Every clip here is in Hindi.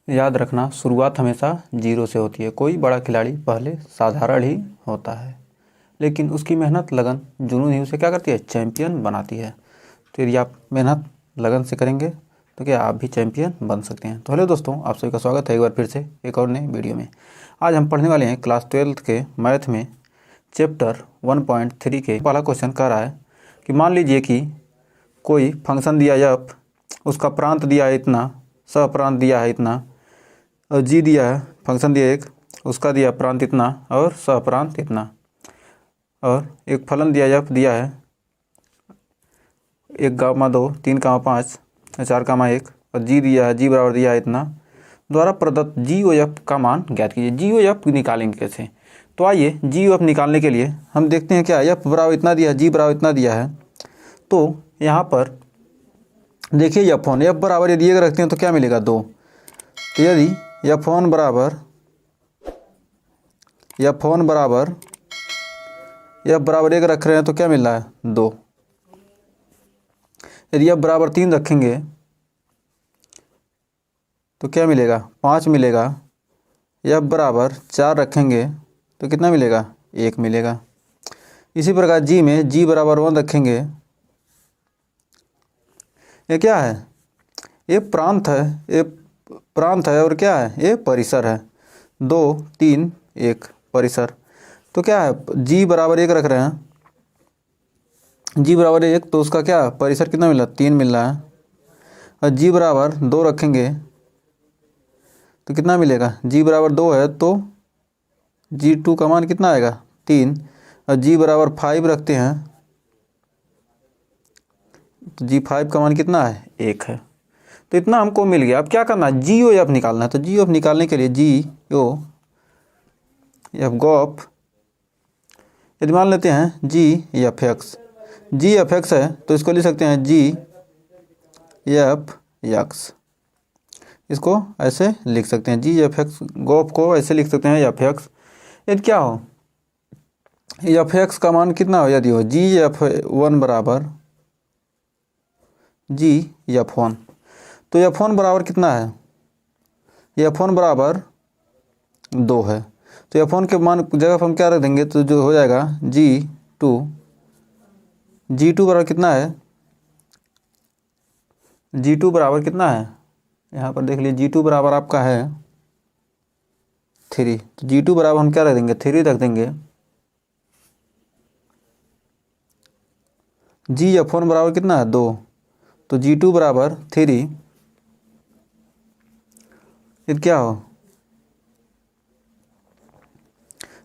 याद रखना, शुरुआत हमेशा जीरो से होती है। कोई बड़ा खिलाड़ी पहले साधारण ही होता है, लेकिन उसकी मेहनत, लगन, जुनून ही उसे क्या करती है, चैंपियन बनाती है। तो यदि आप मेहनत लगन से करेंगे तो क्या आप भी चैंपियन बन सकते हैं। तो हेलो दोस्तों, आप सभी का स्वागत है एक बार फिर से एक और नए वीडियो में। आज हम पढ़ने वाले हैं क्लास 12 के मैथ में चैप्टर 1.3 के पहला क्वेश्चन कह रहा है कि मान लीजिए कि कोई फंक्शन दिया एफ, उसका प्रांत दिया है इतना, सहप्रांत दिया है इतना, और जी दिया है, फंक्शन दिया एक, उसका दिया प्रांत इतना और सहप्रांत इतना, और एक फलन दिया एफ दिया है 1, 2, 3, 5, 4, 1, और जी दिया है, जी बराबर दिया है इतना। द्वारा प्रदत्त जी ओ एफ का मान ज्ञात कीजिए। जी ओ एफ निकालेंगे कैसे? तो आइए जी ओ एफ निकालने के लिए हम देखते हैं क्या एफ बराबर इतना दिया है, जी बराबर इतना दिया है। तो यहाँ पर देखिए एफ बराबर यदि एक रखते हैं तो क्या मिलेगा, 2। तो यदि एफ बराबर एक रख रहे हैं तो क्या मिल रहा है, 2। यदि एफ बराबर 3 रखेंगे तो क्या मिलेगा, 5 मिलेगा। एफ बराबर 4 रखेंगे तो कितना मिलेगा, 1 मिलेगा। इसी प्रकार जी में जी बराबर 1 रखेंगे, ये क्या है, ये प्रांत है और क्या है, ये परिसर है। 2, 3, 1 परिसर। तो क्या है, जी बराबर 1 रख रहे हैं, जी बराबर 1, तो उसका क्या परिसर कितना मिला, 3 मिल रहा है। और जी बराबर 2 रखेंगे तो कितना मिलेगा, जी बराबर 2 है तो G2 का मान कितना आएगा, 3। और जी बराबर 5 रखते हैं तो G5 का मान कितना है, 1 है। तो इतना हमको मिल गया। अब क्या करना है, जी ओ एफ निकालना है। तो जी ओ एफ निकालने के लिए जी ओ एफ गॉफ, यदि मान लेते हैं जी एफ एक्स है तो इसको लिख सकते हैं जी एफ एक्स। इसको ऐसे लिख सकते हैं, जी एफ एक्स गॉफ को ऐसे लिख सकते हैं एफ एक्स। यदि क्या हो, एफ एक्स का मान कितना हो, यदि हो जी एफ 1 बराबर जी एफ 1, तो एफ 1 बराबर कितना है, एफ 1 बराबर 2 है। तो एफ 1 के मान जगह पर हम क्या रख देंगे, तो जो हो जाएगा जी टू बराबर कितना है, जी2 बराबर कितना है, यहाँ पर देख लीजिए जी2 बराबर आपका है 3। तो जी2 बराबर हम क्या रख देंगे, 3 रख देंगे। जी एफ 1 बराबर कितना है, 2। तो जी2 बराबर 3, फिर क्या हो,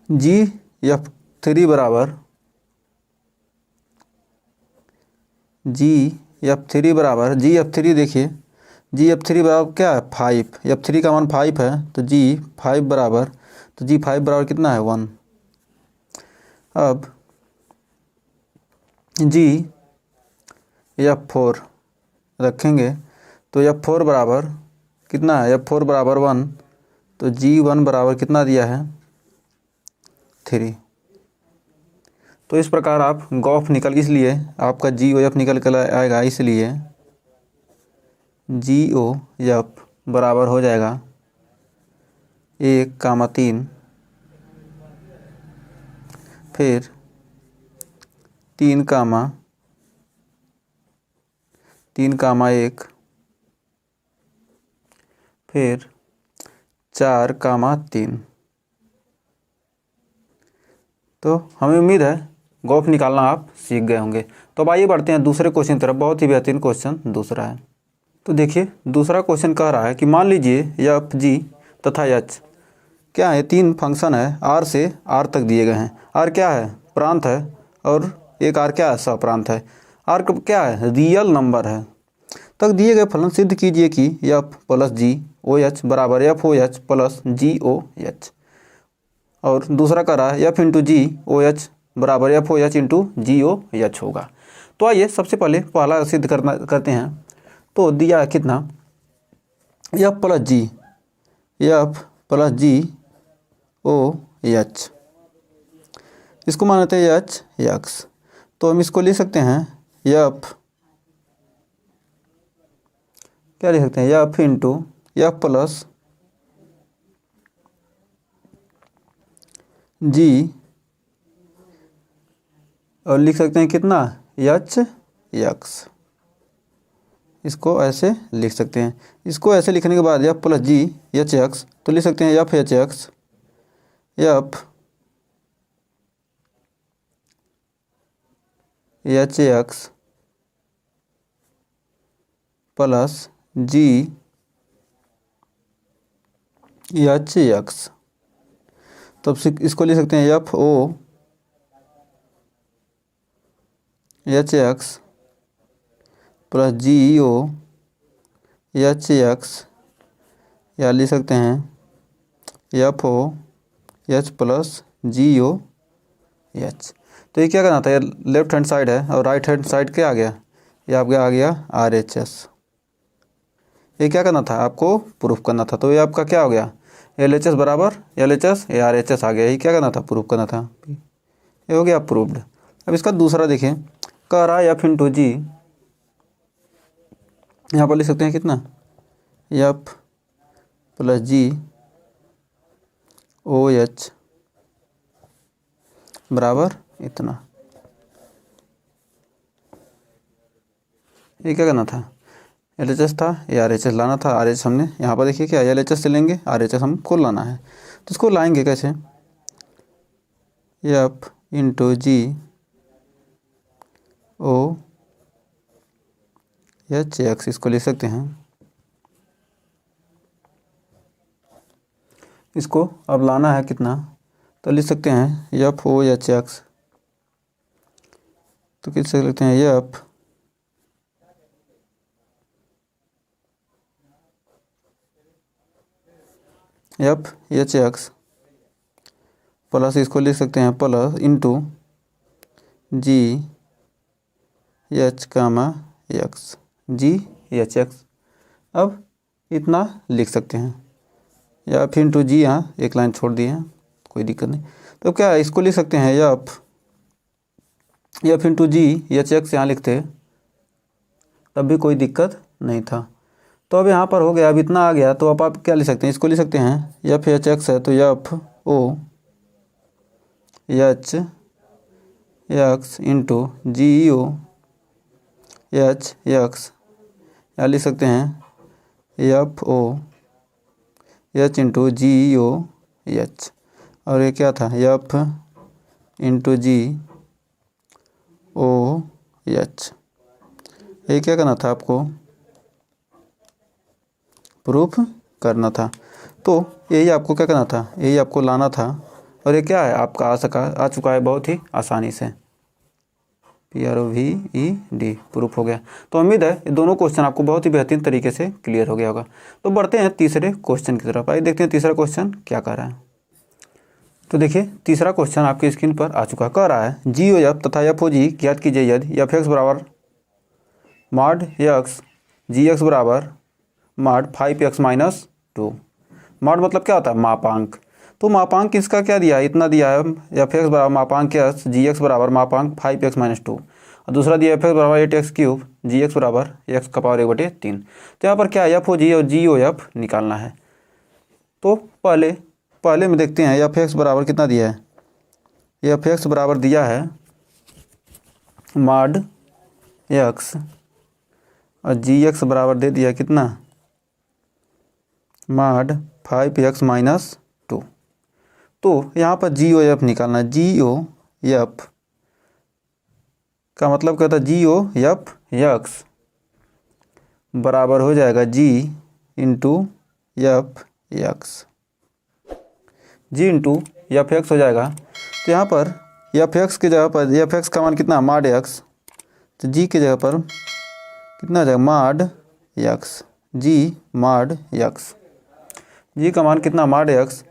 जी एफ 3 बराबर जी एफ 3 देखिए, जी एफ 3 बराबर क्या है, 5। एफ 3 का मान 5 है तो जी 5 बराबर, तो जी 5 बराबर कितना है, 1। अब जी एफ 4 रखेंगे तो एफ 4 बराबर कितना है, एफ 4 बराबर 1, तो जी 1 बराबर कितना दिया है, 3। तो इस प्रकार आप गॉफ इसलिए आपका जी ओ एफ निकल कर आएगा, इसलिए जी ओ एफ बराबर हो जाएगा 1, 3, फिर 3, 1, फिर 4, 3। तो हमें उम्मीद है गॉफ निकालना आप सीख गए होंगे। तो अब आइए बढ़ते हैं दूसरे क्वेश्चन की तरफ। बहुत ही बेहतरीन क्वेश्चन दूसरा है। तो देखिए दूसरा क्वेश्चन कह रहा है कि मान लीजिए एफ जी तथा एच क्या है, 3 फंक्शन है, आर से आर तक दिए गए हैं। आर क्या है, प्रांत है, और एक आर क्या है, सहप्रांत है। आर क्या है, रियल नंबर है। तक दिए गए फलन सिद्ध कीजिए कि F plus g o H बराबर F o h plus g o h. और दूसरा कह रहा है F into g o H बराबर F o h into g o H होगा। तो आइए सबसे पहले पहला सिद्ध करते हैं। तो दिया है कितना, F plus g o H, इसको मानते हैं एच एक्स। तो हम इसको लिख सकते हैं एफ, क्या लिख सकते हैं, एफ इंटू एफ प्लस जी, और लिख सकते हैं कितना, एच एक्स। इसको ऐसे लिख सकते हैं। इसको ऐसे लिखने के बाद f plus g h x, तो लिख सकते हैं f h x, f h x plus g h x. तब से इसको लिख सकते हैं f o h x plus g o h x, या लिख सकते हैं f o h plus g o h. तो ये क्या करना था, ये लेफ्ट हैंड साइड है और राइट हैंड साइड क्या आ गया, ये आपका आ गया आर एच एस। ये क्या करना था, आपको प्रूफ करना था। तो ये आपका क्या हो गया, एल एच एस बराबर L H S a R H S आ गया। ये क्या करना था, प्रूफ करना था। ये हो गया प्रूफ्ड। अब इसका दूसरा देखें, कह रहा है एफ इंटू जी, यहाँ पर लिख सकते हैं कितना, F plus g o H बराबर इतना। ये क्या करना था, एल एच एस था, ये आर एच एस लाना था। आर एच एस हमने यहाँ पर देखिए क्या एल एच एस से लेंगे, आर एच एस हमको लाना है। तो इसको लाएंगे कैसे, F into g o h x, इसको लिख सकते हैं। इसको अब लाना है कितना, तो लिख सकते हैं एफ ओ एच एक्स, तो किस से लिखते हैं F F h x plus, इसको लिख सकते हैं प्लस इंटू जी एच कामा एक्स, जी एच एक्स। अब इतना लिख सकते हैं, या फिर इंटू जी, यहाँ एक लाइन छोड़ दिए हैं, कोई दिक्कत नहीं। तो क्या है, इसको लिख सकते हैं एफ इंटू जी एच एक्स, यहाँ लिखते तब भी कोई दिक्कत नहीं था। तो अब यहाँ पर हो गया, अब इतना आ गया। तो अब आप क्या लिख सकते हैं, इसको लिख सकते हैं एफ एच एक्स है तो f o h x into g o h x, या लिख सकते हैं f o h into g o h. और ये क्या था, f into g o h. ये क्या करना था, आपको प्रूफ करना था। तो यही आपको क्या करना था, यही आपको लाना था। और ये क्या है, आपका आ चुका है बहुत ही आसानी से। PROVED प्रूफ हो गया। तो उम्मीद है ये दोनों क्वेश्चन आपको बहुत ही बेहतरीन तरीके से क्लियर हो गया होगा। तो बढ़ते हैं तीसरे क्वेश्चन की तरफ। आइए देखते हैं तीसरा क्वेश्चन क्या कह रहा है। तो देखिए तीसरा क्वेश्चन आपकी स्क्रीन पर आ चुका, कह रहा है जी ओ एफ तथा एफ ओ जी ज्ञात कीजिए यदि एफ एक्स बराबर मॉड एक्स जी एक्स बराबर मॉड 5x माइनस 2। मॉड मतलब क्या होता है, मापांक। तो मापांक इसका क्या दिया है, इतना दिया है, एफ एक्स बराबर मापांक एक्स जी एक्स बराबर मापांक 5x माइनस 2, और दूसरा दिया एफ एक्स बराबर 8x क्यूब जी एक्स बराबर x का पावर 1/3। तो यहाँ पर क्या एफ ओ जी और जी ओ एफ निकालना है। तो पहले में देखते हैं एफ एक्स बराबर कितना दिया है। एफ एक्स बराबर दिया है मॉड एक्स, और जी एक्स बराबर दे दिया कितना, मॉड 5x माइनस 2। तो यहाँ पर जी ओ एफ निकालना है। जी ओ एफ का मतलब क्या होता है, जी ओ एफ एक्स बराबर हो जाएगा जी इंटू एफ एक्स, जी इंटू एफ एक्स हो जाएगा। तो यहाँ पर एफ एक्स की जगह पर एफ एक्स का मान कितना, मॉड एक्स, तो जी की जगह पर कितना हो जाएगा, मॉड एक्स, जी मॉड एक्स, जी का मान कितना, मॉड एक्स।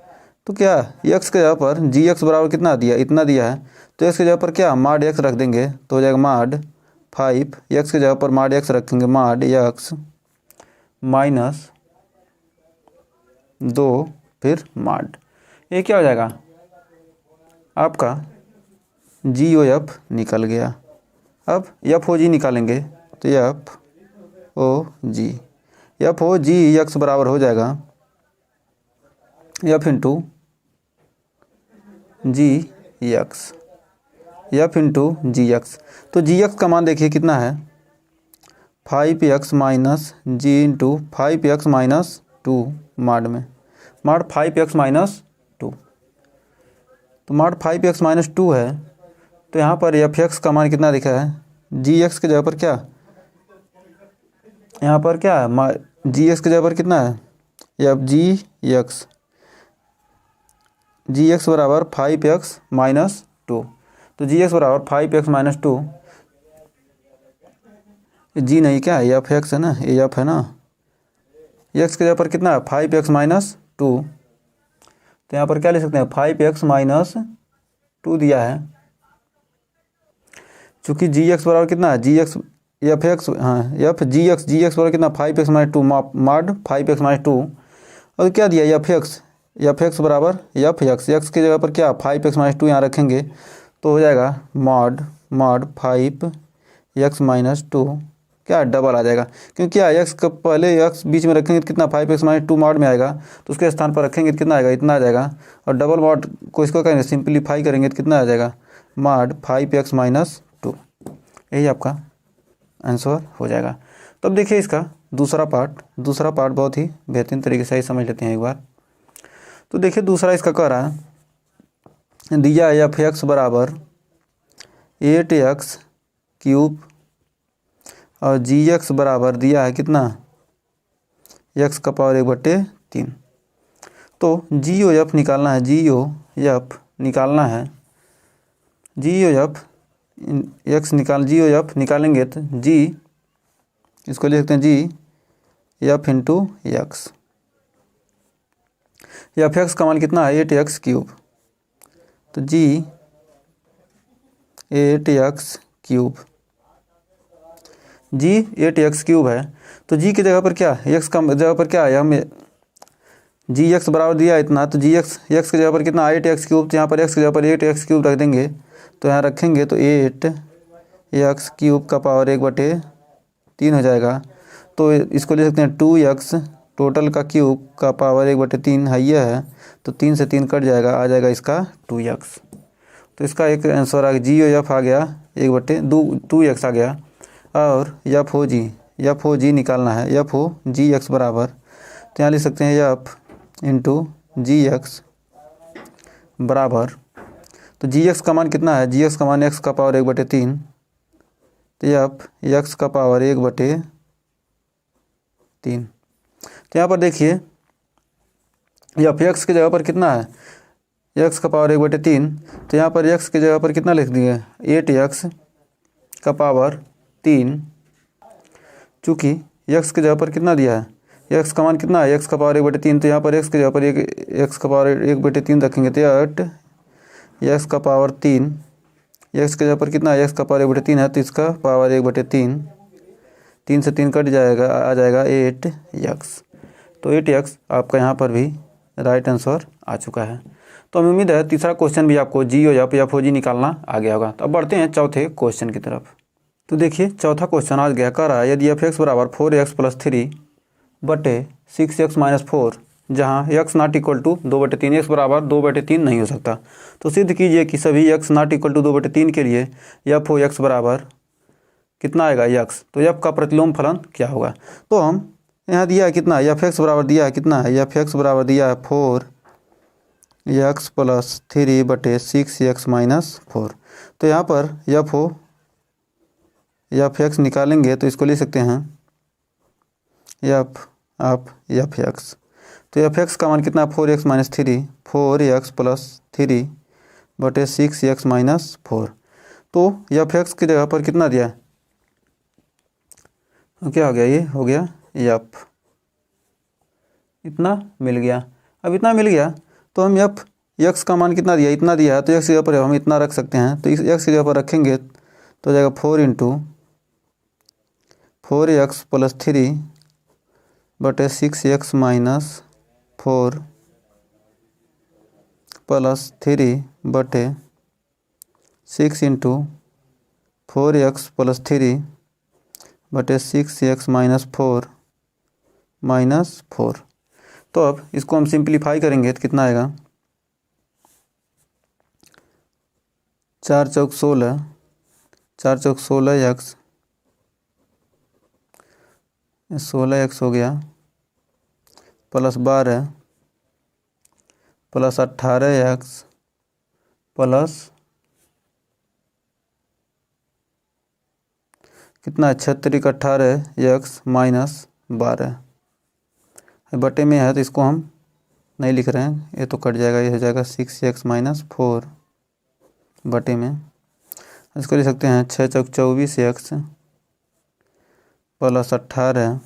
तो क्या एक्स के जगह पर जी एक्स बराबर कितना दिया, इतना दिया है, तो एक्स की जगह पर क्या मॉड एक्स रख देंगे, तो हो जाएगा मॉड 5, एक्स की जगह पर मॉड एक्स रखेंगे मॉड एक्स माइनस 2, फिर मॉड। ये क्या हो जाएगा, आपका जी ओ एफ निकल गया। अब एफ ओ जी निकालेंगे, तो एफ ओ जी एक्स बराबर हो जाएगा एफ इंटू जी एक्स, एफ इंटू जी एक्स। तो जी एक्स का मान देखिए कितना है 5x माइनस जी इंटू 5x माइनस 2 माड में, माड 5x माइनस 2। तो माड 5x माइनस 2 है, तो यहाँ पर एफ एक्स का मान कितना दिखा है जी एक्स के जगह पर क्या, यहाँ पर क्या है जी एक्स के जगह पर कितना है एफ जी एक्स बराबर 5x माइनस 2। तो जी एक्स बराबर 5x माइनस 2, जी नहीं क्या है एफ एक्स है ना, ए एफ है ना, एक्स के जगह पर कितना है 5x माइनस 2। तो यहाँ पर क्या ले सकते हैं 5x माइनस 2 दिया है, चूँकि जी एक्स बराबर कितना है जी एक्स एफ एक्स, हाँ एफ जी एक्स बराबर कितना 5x माइनस 2 माड 5x माइनस 2। और क्या दिया एफ एक्स बराबर एक्स की जगह पर क्या 5x माइनस 2 यहाँ रखेंगे तो हो जाएगा मॉड 5x माइनस 2 क्या डबल आ जाएगा, क्योंकि क्या एक्स का पहले एक्स बीच में रखेंगे तो कितना 5x माइनस 2 मॉड में आएगा, तो उसके स्थान पर रखेंगे तो कितना आएगा इतना आ जाएगा, और डबल मॉड को इसको करेंगे सिंपलीफाई करेंगे तो कितना आ जाएगा मॉड 5x माइनस 2। यही आपका आंसर हो जाएगा। तो अब देखिए इसका दूसरा पार्ट बहुत ही बेहतरीन तरीके से ही समझ लेते हैं एक बार। तो देखिए दूसरा इसका कह रहा है दिया है एफ एक्स बराबर 8x क्यूब और जी एक्स बराबर दिया है कितना एक्स का पावर 1/3। तो जी ओ एफ निकालना है, जी ओ एफ निकालेंगे तो जी इसको लिख सकते हैं g f into x. F x का मान कितना है 8x क्यूब, तो जी 8x क्यूब, जी 8x क्यूब है, तो जी की जगह पर क्या एक्स का जगह पर क्या है हमें जी एक्स बराबर दिया इतना, तो जी एक्स की जगह पर कितना 8x क्यूब, तो यहाँ पर एक्स की जगह पर 8x क्यूब रख देंगे, तो यहाँ रखेंगे तो 8x क्यूब का पावर 1/3 हो जाएगा। तो इसको ले सकते हैं 2x टोटल का क्यूब का पावर 1/3 है ये है, तो 3 से 3 कट जाएगा, आ जाएगा इसका 2x। तो इसका एक आंसर आ गया जी ओ एफ आ गया 1/2x आ गया। और एफ ओ जी निकालना है, एफ ओ जी एक्स बराबर, तो यहाँ लिख सकते हैं एफ इंटू जी एक्स बराबर, तो जी एक्स का मान कितना है जी एक्स का मान एक्स का पावर 1/3, तो एफ एक्स का पावर 1/3। तो यहाँ पर देखिए एफ एक्स की जगह पर कितना है एक्स का पावर 1/3, तो यहाँ पर एक्स की जगह पर कितना लिख दिए 8x का पावर 3, चूँकि एक्स की जगह पर कितना दिया है एक्स का मान कितना है एक्स का पावर 1/3, तो यहाँ पर एक्स की जगह पर एक्स का पावर 1/3 रखेंगे तो 8 एक्स का पावर 3, एक्स की जगह पर कितना है एक्स का पावर 1/3 है, तो इसका पावर 1/3, 3 से 3 कट जाएगा, आ जाएगा 8x। तो 8x आपका यहाँ पर भी राइट आंसर आ चुका है। तो हमें उम्मीद है तीसरा क्वेश्चन भी आपको जी ओ एफ ओ जी निकालना आ गया होगा। तो अब बढ़ते हैं चौथे क्वेश्चन की तरफ। तो देखिए चौथा क्वेश्चन आज गया कह रहा है यदि एफ एक्स बराबर 4x प्लस 3 बटे 6x माइनस 4, जहाँ x not equal to 2/3, x बराबर 2/3 नहीं हो सकता, तो सिद्ध कीजिए कि सभी x नॉट इक्वल टू 2/3 के लिए एफ ओ एक्स बराबर कितना आएगा x। तो f का प्रतिलोम फलन क्या होगा। तो हम यहाँ दिया है कितना एफ एक्स बराबर दिया है कितना है एफ एक्स बराबर दिया है 4x प्लस 3 बटे 6x माइनस 4। तो यहाँ पर एफ एक्स निकालेंगे तो इसको ले सकते हैं एफ एक्स। तो एफ एक्स का मान कितना 4x माइनस 3, 4x प्लस 3 बटे 6x माइनस 4। तो एफ एक्स की जगह पर कितना दिया क्या हो गया, ये हो गया एफ, इतना मिल गया। अब इतना मिल गया तो हम एफ एक्स का मान कितना दिया इतना दिया है, तो एक्स की जगह पर हम इतना रख सकते हैं, तो इस एक्स की जगह पर रखेंगे तो हो जाएगा 4 इंटू 4x प्लस 3 बटे 6x माइनस 4 प्लस 3 बटे 6 इंटू 4x प्लस 3 बटे 6x माइनस 4। तो अब इसको हम सिंप्लीफाई करेंगे तो कितना आएगा 4 चौक 16, 4 चौक 16 एक्स, 16 एक्स हो गया, प्लस 12 प्लस 18 एक्स प्लस कितना है 36 18 एक्स माइनस 12 बटे में है, तो इसको हम नहीं लिख रहे हैं, ये तो कट जाएगा, ये हो जाएगा 6 एक्स माइनस 4 बटे में। इसको लिख सकते हैं 6 चौक 24 एक्स प्लस 18,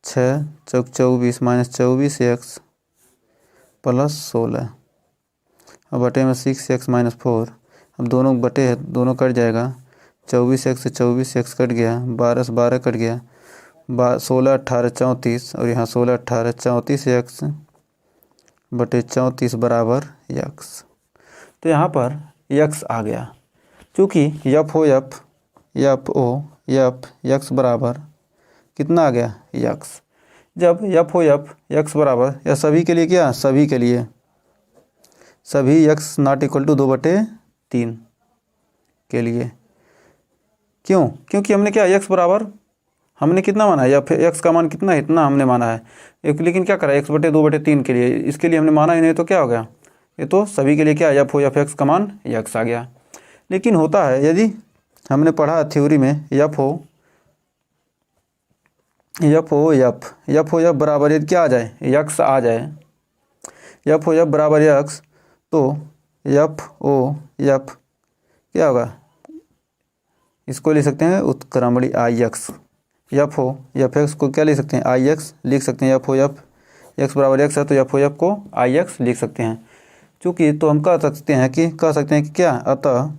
6 चौक 24 माइनस 24 एक्स प्लस 16 अब बटे में 6 एक्स माइनस 4। अब दोनों बटे है, दोनों कट जाएगा, 24 एक्स से 24 एक्स कट गया, 12 से 12 कट गया, 16 18 34 और यहाँ 16 18 34 एक्स बटे 34 बराबर एक्स। तो यहाँ पर एक्स आ गया। चूँकि एफ ओ एफ एक्स बराबर कितना आ गया एक्स। जब एफ ओ एफ एक्स बराबर या सभी के लिए क्या, सभी के लिए सभी एक्स नॉट इक्वल टू 2/3 के लिए। क्यों? क्योंकि हमने क्या एक्स बराबर हमने कितना माना है, या फिर एक्स का मान कितना है, इतना हमने माना है एक, लेकिन क्या करा एक्स बटे 2/3 के लिए, इसके लिए हमने माना ही नहीं, तो क्या हो गया, ये तो सभी के लिए क्या एफ ओ एफ एक्स का मान एक्स आ गया। लेकिन होता है यदि हमने पढ़ा थ्योरी में एफ ओ एफ बराबर यदि क्या आ जाए, एक्स आ जाए, एफ ओ एफ बराबर एक्स, तो एफ ओ एफ क्या होगा, इसको लिख सकते हैं उत्क्रमणि i x. F o f x को क्या लिख सकते हैं, आई एक्स लिख सकते हैं। एफ ओ एफ एक्स बराबर एक्स है, तो एफ ओ एफ को आई एक्स लिख सकते हैं। चूँकि तो हम कह सकते हैं कि क्या, अतः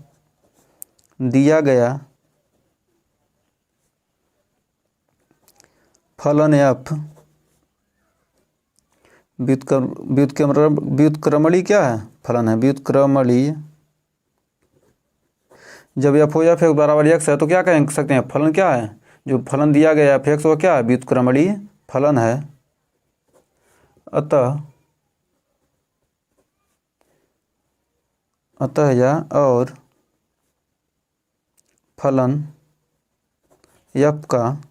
दिया गया फलन एफ व्युत्क्रमणीय क्या है, फलन है व्युत्क्रमणीय। जब एफ ओ एफ बराबर एक्स है, तो क्या कह सकते हैं, फलन क्या है, जो फलन दिया गया एफ एक्स वो क्या है, व्युत्क्रमणीय फलन है। अतः या और फलन एफ का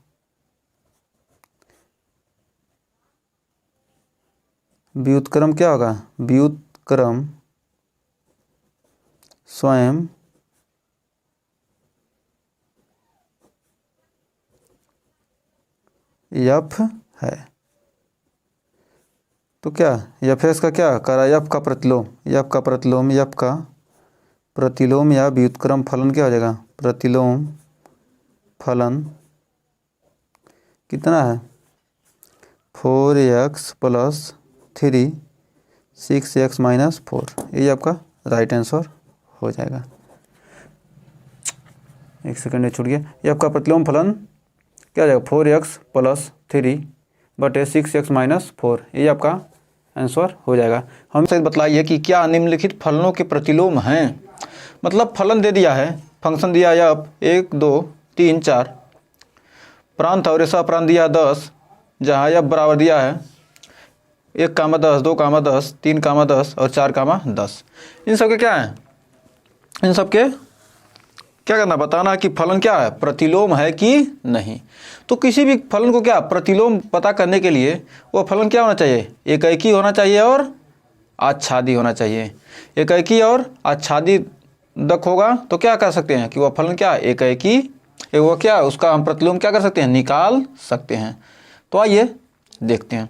व्युत्क्रम क्या होगा, व्युत्क्रम स्वयं एफ है। तो क्या एफ एक्स का क्या करा, एफ का प्रतिलोम या व्युत्क्रम फलन क्या हो जाएगा, प्रतिलोम फलन कितना है 4x प्लस 3 6x माइनस 4, ये आपका राइट आंसर हो जाएगा। एक सेकंड छूट गया, ये आपका प्रतिलोम फलन क्या हो जाएगा 4x प्लस 3 बटे 6x माइनस 4, ये आपका आंसर हो जाएगा। हमसे बतलाइए कि क्या निम्नलिखित फलनों के प्रतिलोम हैं। मतलब फलन दे दिया है, फंक्शन दिया है अब 1 2 3 4, प्रांत और ऐसा प्रांत दिया 10, जहाँ अब बराबर दिया है 1, 10 2, 10 3, 10 और 4, 10। इन सब के क्या है, इन सब के क्या करना, बताना कि फलन क्या है, प्रतिलोम है कि नहीं। तो किसी भी फलन को क्या प्रतिलोम पता करने के लिए वो फलन क्या होना चाहिए, एकैकी होना चाहिए और आच्छादी होना चाहिए। एकैकी और आच्छादित होगा तो क्या कर सकते हैं कि वह फलन क्या एकैकी, वो क्या उसका हम प्रतिलोम क्या कर सकते हैं, निकाल सकते हैं। तो आइए देखते हैं।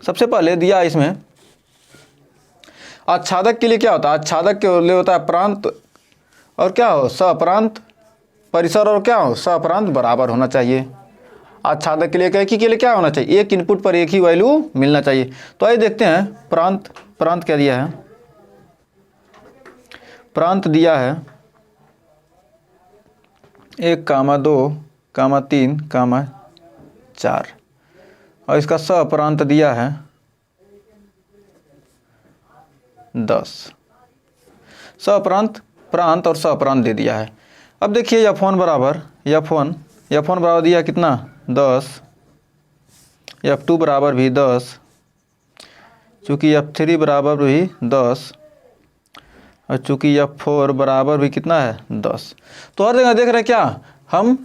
सबसे पहले दिया इसमें आच्छादक के लिए क्या होता है, आच्छादक के लिए होता है प्रांत और क्या हो सप्रांत, परिसर और क्या हो सप्रांत बराबर होना चाहिए। आच्छादक के लिए एकैकी के लिए क्या होना चाहिए, एक इनपुट पर एक ही वैल्यू मिलना चाहिए। तो आइए देखते हैं प्रांत क्या दिया है, प्रांत दिया है 1, 2, 3, 4 और इसका सप्रांत दिया है 10। सप्रांत प्रांत और सप्रांत दे दिया है। अब देखिए F1 बराबर दिया कितना 10, F2 बराबर भी 10, चूँकि F3 बराबर भी 10 और चूँकि F4 बराबर भी कितना है 10, तो हर जगह देख रहे हैं क्या हम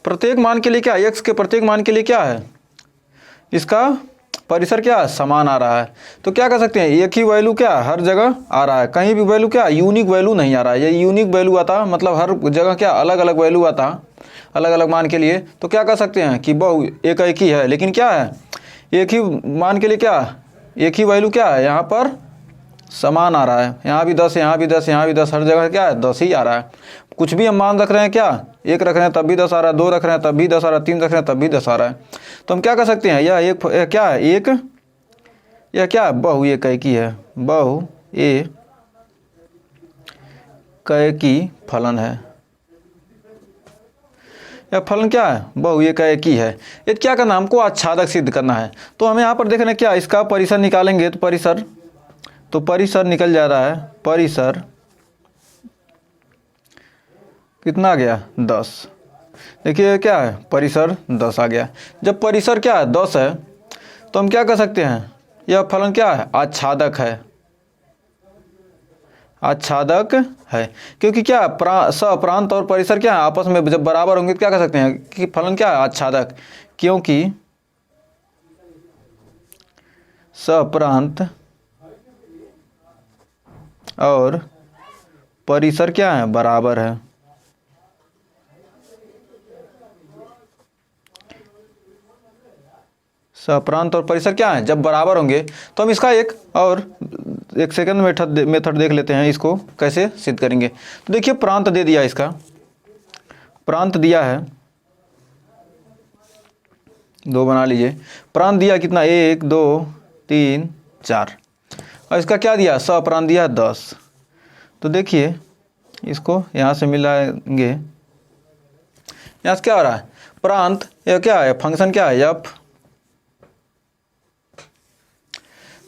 प्रत्येक मान के लिए क्या x के प्रत्येक मान के लिए क्या है इसका परिसर क्या समान आ रहा है। तो क्या कर सकते हैं एक ही वैल्यू क्या हर जगह आ रहा है, कहीं भी वैल्यू क्या यूनिक वैल्यू नहीं आ रहा है। ये यूनिक वैल्यू आता मतलब हर जगह क्या अलग अलग वैल्यू आता अलग अलग मान के लिए। तो क्या कर सकते हैं कि बहु एक ही है, लेकिन क्या है एक ही मान के लिए क्या एक ही वैल्यू क्या है यहाँ पर समान आ रहा है। यहाँ भी 10, यहाँ भी 10, यहाँ भी 10, हर जगह क्या है 10 ही आ रहा है। कुछ भी हम मान रख रहे हैं क्या 1 रख रहे हैं तब भी 10 आ रहा है, 2 रख रहे हैं तब भी 10 आ रहा है, 3 रख रहे हैं तब भी 10 आ रहा है। तो हम क्या कर सकते हैं यह क्या है एक यह क्या बहु एकी है, बहु एकी फलन है। यह फलन क्या है बहु एकी है। ये क्या करना हमको आच्छादक सिद्ध करना है। तो हमें यहाँ पर देख रहे हैं क्या इसका परिसर निकालेंगे तो परिसर निकल जा रहा है, परिसर कितना आ गया 10। देखिए क्या है परिसर 10 आ गया। जब परिसर क्या है 10 है तो हम क्या कर सकते हैं यह फलन क्या है आच्छादक है, आच्छादक है। क्योंकि क्या सप्रांत और परिसर क्या है आपस में जब बराबर होंगे तो क्या कर सकते हैं कि फलन क्या है आच्छादक, क्योंकि सप्रांत और परिसर क्या है बराबर है। सप्रांत और परिसर क्या है जब बराबर होंगे। तो हम इसका एक सेकंड मेथड देख लेते हैं इसको कैसे सिद्ध करेंगे। तो देखिए प्रांत दे दिया, इसका प्रांत दिया है 2 बना लीजिए। प्रांत दिया कितना 1 2 3 4 और इसका क्या दिया सप्रांत दिया 10। तो देखिए इसको यहाँ से मिलाएंगे, यहाँ से क्या हो रहा है प्रांत यह क्या है फंक्शन क्या है f।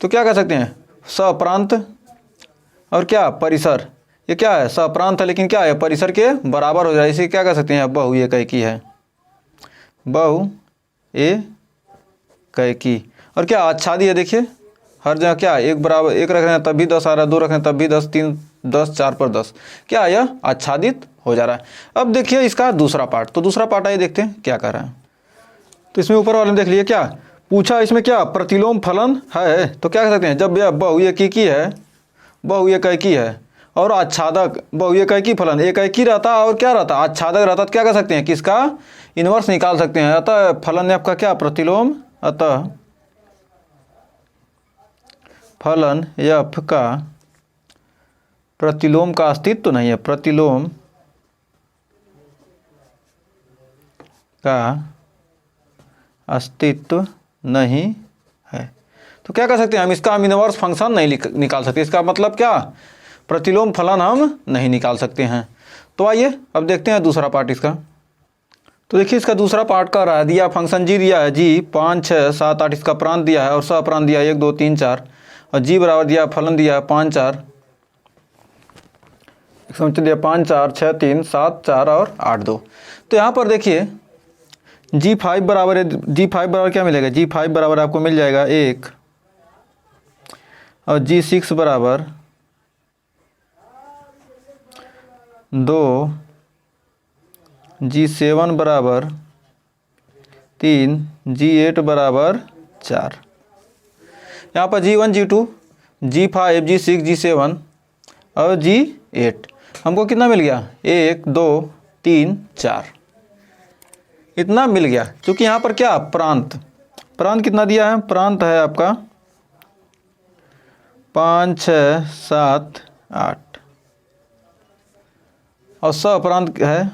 तो क्या कर सकते हैं सप्रांत और क्या परिसर ये क्या है सप्रांत है लेकिन क्या है परिसर के बराबर हो जाए, इसे क्या कर सकते हैं बहु एकी है, बहु एकी। और क्या आच्छादी है देखिए हर जगह क्या एक बराबर 1 रख रहे हैं तब भी 10 आ रहा है, 2 रख रहे हैं तब भी 10, 3 10, 4 पर 10 क्या यह आच्छादित हो जा रहा है। अब देखिए इसका दूसरा पार्ट, तो दूसरा पार्ट आइए देखते हैं क्या कर रहा है। तो इसमें ऊपर वाले में देख लिए क्या पूछा इसमें क्या प्रतिलोम फलन है। तो क्या कर सकते हैं जब यह बहु एकी है, बहु एकी है और आच्छादक बहु एकी फलन एकी रहता और क्या रहता आच्छादक रहता, तो क्या कर सकते हैं कि इसका इन्वर्स निकाल सकते हैं। अतः फलन f का क्या प्रतिलोम, अतः फलन f का प्रतिलोम का अस्तित्व नहीं है, प्रतिलोम का अस्तित्व नहीं है। तो क्या कर सकते हैं हम इसका हम इनवर्स फंक्शन नहीं निकाल सकते, इसका मतलब क्या प्रतिलोम फलन हम नहीं निकाल सकते हैं। तो आइए अब देखते हैं दूसरा पार्ट इसका। तो देखिए इसका दूसरा पार्ट का रहा है दिया फंक्शन जी दिया है जी 5 6 7 8 इसका प्रांत दिया है और सप्रांत दिया 1 2 3 4 और जी बराबर दिया फलन दिया 5 4 दिया 5 4 6 3 7 4 और 8 2। तो यहाँ पर देखिए G5 बराबर है, G5 बराबर क्या मिलेगा G5 बराबर आपको मिल जाएगा 1 और G6 बराबर 2, G7 बराबर 3, G8 बराबर 4। यहाँ पर G1 G2 G5 G6 G7 और G8 हमको कितना मिल गया 1 2 3 4 इतना मिल गया। क्योंकि यहाँ पर क्या प्रांत कितना दिया है, प्रांत है आपका 5 6 7 8 और सप्रांत है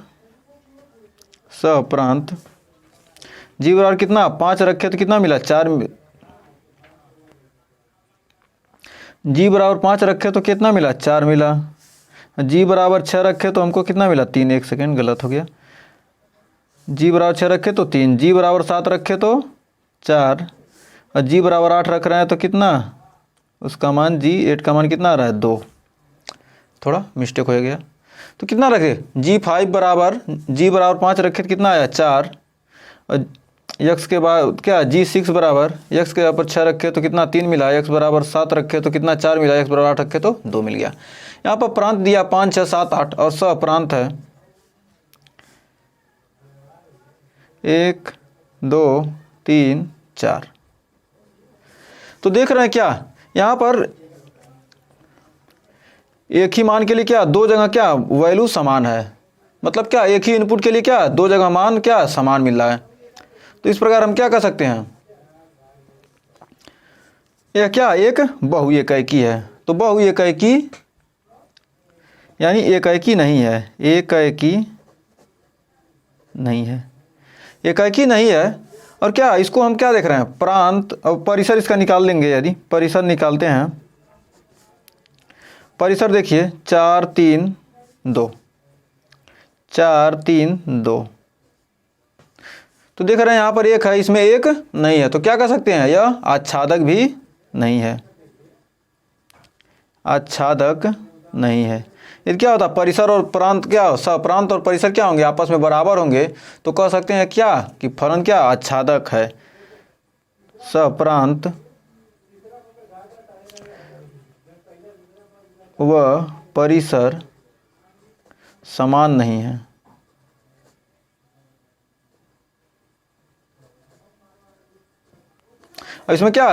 सप्रांत जी बराबर कितना 5 रखे तो कितना मिला 4, जी बराबर 5 रखे तो कितना मिला 4 मिला, जी बराबर 6 रखे तो हमको कितना मिला 3, 1 सेकेंड गलत हो गया, जी बराबर 6 रखे तो 3, जी बराबर 7 रखे तो 4 और जी बराबर 8 रख रहे हैं तो कितना उसका मान G8 का मान कितना आ रहा है 2, थोड़ा मिस्टेक हो गया। तो कितना रखे G5 बराबर G बराबर 5 रखे तो कितना आया 4 और यक्स के बाद क्या G6 बराबर यक्स के ऊपर 6 रखे तो कितना 3 मिला, यक्स बराबर 7 रखे तो कितना 4 मिला, यक्स बराबर 8 रखे तो 2 मिल गया। यहाँ पर प्रांत दिया 5 6 7 8 और सप्रांत है 1 2 3 4। तो देख रहे हैं क्या यहाँ पर एक ही मान के लिए क्या दो जगह क्या वैल्यू समान है, मतलब क्या एक ही इनपुट के लिए क्या दो जगह मान क्या समान मिल रहा है। तो इस प्रकार हम क्या कर सकते हैं, यह क्या एक बहु एकाएकी है। तो बहु एकाएकी यानी एकाएकी नहीं है, एकाएकी नहीं है, एकाएकी नहीं है। और क्या इसको हम क्या देख रहे हैं प्रांत और परिसर इसका निकाल लेंगे। यदि परिसर निकालते हैं, परिसर देखिए 4 3 2 4 3 2। तो देख रहे हैं यहाँ पर एक है, इसमें एक नहीं है, तो क्या कर सकते हैं यह आच्छादक भी नहीं है, आच्छादक नहीं है। यदि क्या होता परिसर और प्रांत क्या सप्रांत और परिसर क्या होंगे आपस में बराबर होंगे, तो कह सकते हैं क्या कि फलन क्या आच्छादक है, सप्रांत व परिसर समान नहीं है। और इसमें क्या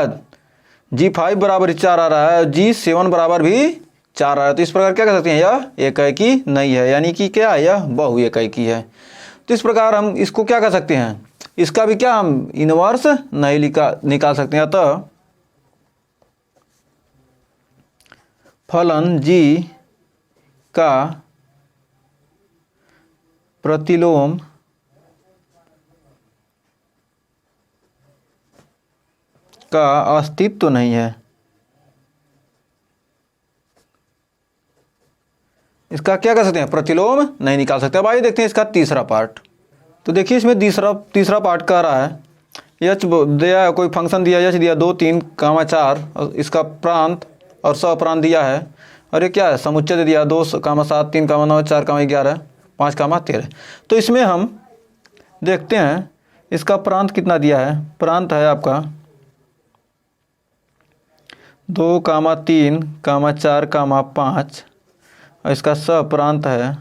G5 बराबर 4 आ रहा है, G7 बराबर भी 4 आ रहा है। तो इस प्रकार क्या कर सकते हैं यह एकाएकी नहीं है, यानी कि क्या यह बहु एकाएकी है। तो इस प्रकार हम इसको क्या कर सकते हैं, इसका भी क्या हम इनवर्स नहीं निकाल सकते हैं। अतः फलन G का प्रतिलोम का अस्तित्व तो नहीं है। इसका क्या कर सकते हैं प्रतिलोम नहीं निकाल सकते। अब आइए देखते हैं इसका तीसरा पार्ट। तो देखिए इसमें तीसरा पार्ट कह रहा है यच दिया है, कोई फंक्शन दिया यच दिया 2 3 4 और इसका प्रांत और सप्रांत दिया है, और ये क्या है समुच्चय दे दिया 2 7 3 9 4 11 5 13। तो इसमें हम देखते हैं इसका प्रांत कितना दिया है। प्रांत है आपका 2 3 4 5 और इसका सप्रांत है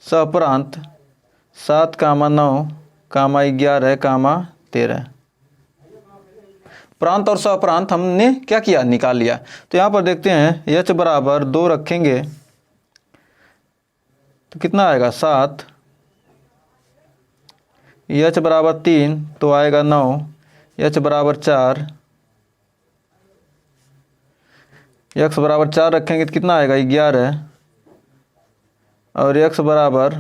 सप्रांत 7 9 11 13। प्रांत और सप्रांत हमने क्या किया निकाल लिया। तो यहाँ पर देखते हैं एच बराबर 2 रखेंगे तो कितना आएगा 7, एच बराबर 3 तो आएगा 9, एच बराबर 4, एक्स बराबर 4 रखेंगे तो कितना आएगा 11, और एक्स बराबर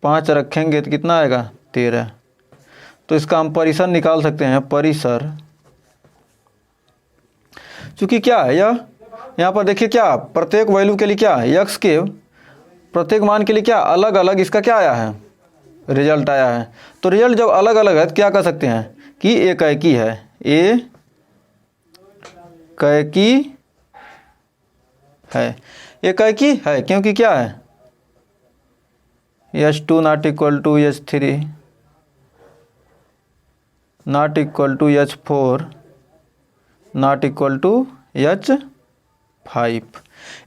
5 रखेंगे तो कितना आएगा 13। तो इसका हम परिसर निकाल सकते हैं, परिसर चूँकि क्या है यह यहाँ पर देखिए क्या प्रत्येक वैल्यू के लिए क्या एक्स के प्रत्येक मान के लिए क्या अलग अलग इसका क्या आया है रिजल्ट आया है। तो रिजल्ट जब अलग अलग है तो क्या कर सकते हैं कि एकाएकी है, एकाएकी है, एकाएकी है क्योंकि क्या है H2 not equal to H3 not equal to H4 not equal to H5।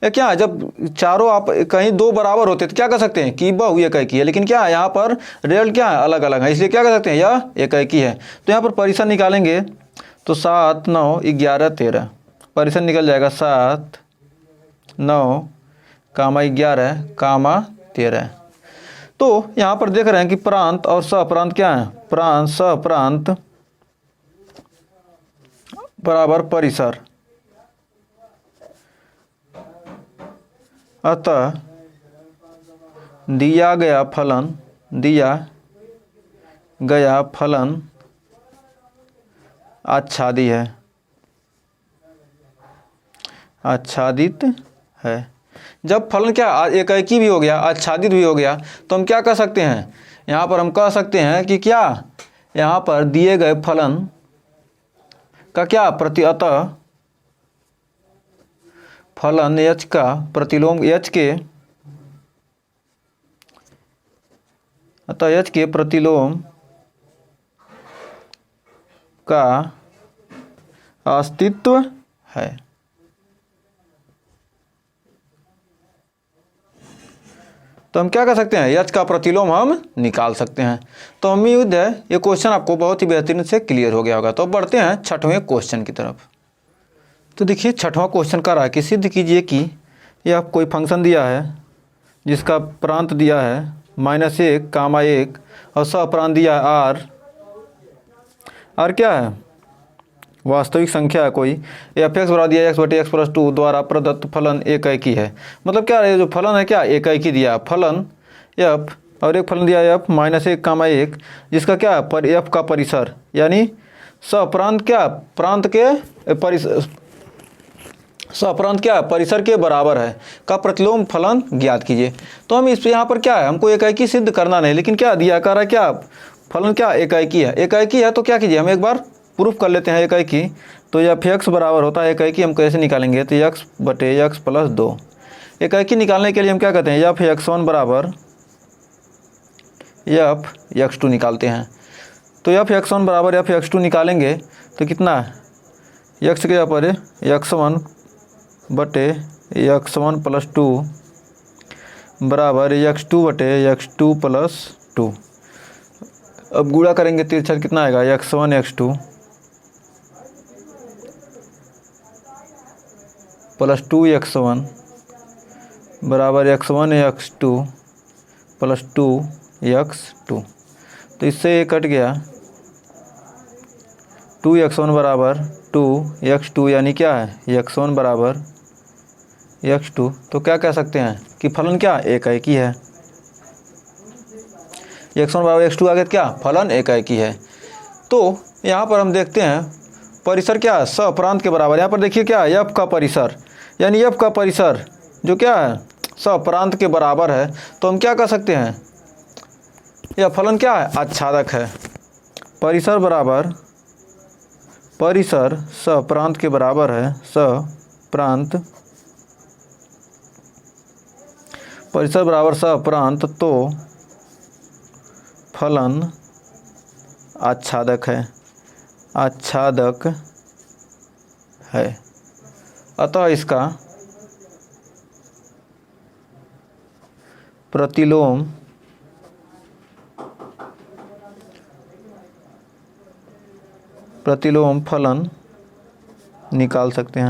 या क्या जब चारों आप कहीं दो बराबर होते तो क्या कर सकते हैं कि बहु एकाएकी है, लेकिन क्या है यहाँ पर रिजल्ट क्या है अलग अलग है, इसलिए क्या कर सकते हैं यह एकाएकी है। तो यहाँ पर परिसर निकालेंगे तो 7 9 11 13 परिसर निकल जाएगा 7 9 11 13। तो यहाँ पर देख रहे हैं कि प्रांत और सप्रांत क्या है, प्रांत सप्रांत बराबर परिसर। अतः दिया गया फलन आच्छादी है, आच्छादित है। जब फलन क्या एकाएकी भी हो गया आच्छादित भी हो गया तो हम क्या कर सकते हैं यहाँ पर हम कह सकते हैं कि क्या यहाँ पर दिए गए फलन का क्या अतः फलन h का प्रतिलोम h के अतः h के प्रतिलोम का अस्तित्व है। तो हम क्या कर सकते हैं, h का प्रतिलोम हम निकाल सकते हैं। तो उम्मीद है ये क्वेश्चन आपको बहुत ही बेहतरीन से क्लियर हो गया होगा। तो बढ़ते हैं छठवें क्वेश्चन की तरफ। तो देखिए छठवां क्वेश्चन कह रहा है कि सिद्ध कीजिए कि यह कोई फंक्शन दिया है जिसका प्रांत दिया है -1, 1 और सप्रांत दिया है r क्या है, वास्तविक संख्या है कोई, f(x) बराबर दिया x/(x+2) द्वारा प्रदत्त फलन एकाएकी है। मतलब क्या है, जो फलन है क्या एकाएकी दिया है, फलन f और एक फलन दिया है f -1, 1 जिसका क्या है f का परिसर यानी सप्रांत क्या प्रांत के सप्रांत क्या परिसर के बराबर है का प्रतिलोम फलन ज्ञात कीजिए। तो हम इस यहाँ पर क्या है, हमको एकाएकी सिद्ध करना नहीं, लेकिन क्या दिया कर रहा है क्या फलन क्या एकाएकी है। एकाएकी है तो क्या कीजिए, हम एक बार प्रूफ कर लेते हैं एकाएकी। तो f(x) बराबर होता है एकाएकी, हम कैसे निकालेंगे, तो x/(x+2) एकाएकी निकालने के लिए हम क्या कहते हैं, f(x1) बराबर f(x2) निकालते हैं। तो f(x1) बराबर f(x2) निकालेंगे तो कितना है, x के यहाँ पर x1/(x1+2) बराबर x2/(x2+2। अब गुणा करेंगे तिरछा कितना आएगा, x1 x2 + 2x1 बराबर x1 x2 + 2x2। तो इससे ये कट गया, 2x1 बराबर 2x2 यानी क्या है x1 बराबर x2। तो क्या कह सकते हैं कि फलन क्या एकाएकी है, x1 बराबर x2 आगे क्या फलन एकाएकी है। तो यहाँ पर हम देखते हैं परिसर क्या है सप्रांत के बराबर। यहाँ पर देखिए क्या है f का परिसर यानी f का परिसर जो क्या है सप्रांत के बराबर है। तो हम क्या कर सकते हैं, यह फलन क्या है आच्छादक है। परिसर बराबर परिसर सप्रांत के बराबर है, सप्रांत परिसर बराबर सप्रांत, तो फलन आच्छादक है, आच्छादक है। अतः इसका प्रतिलोम फलन निकाल सकते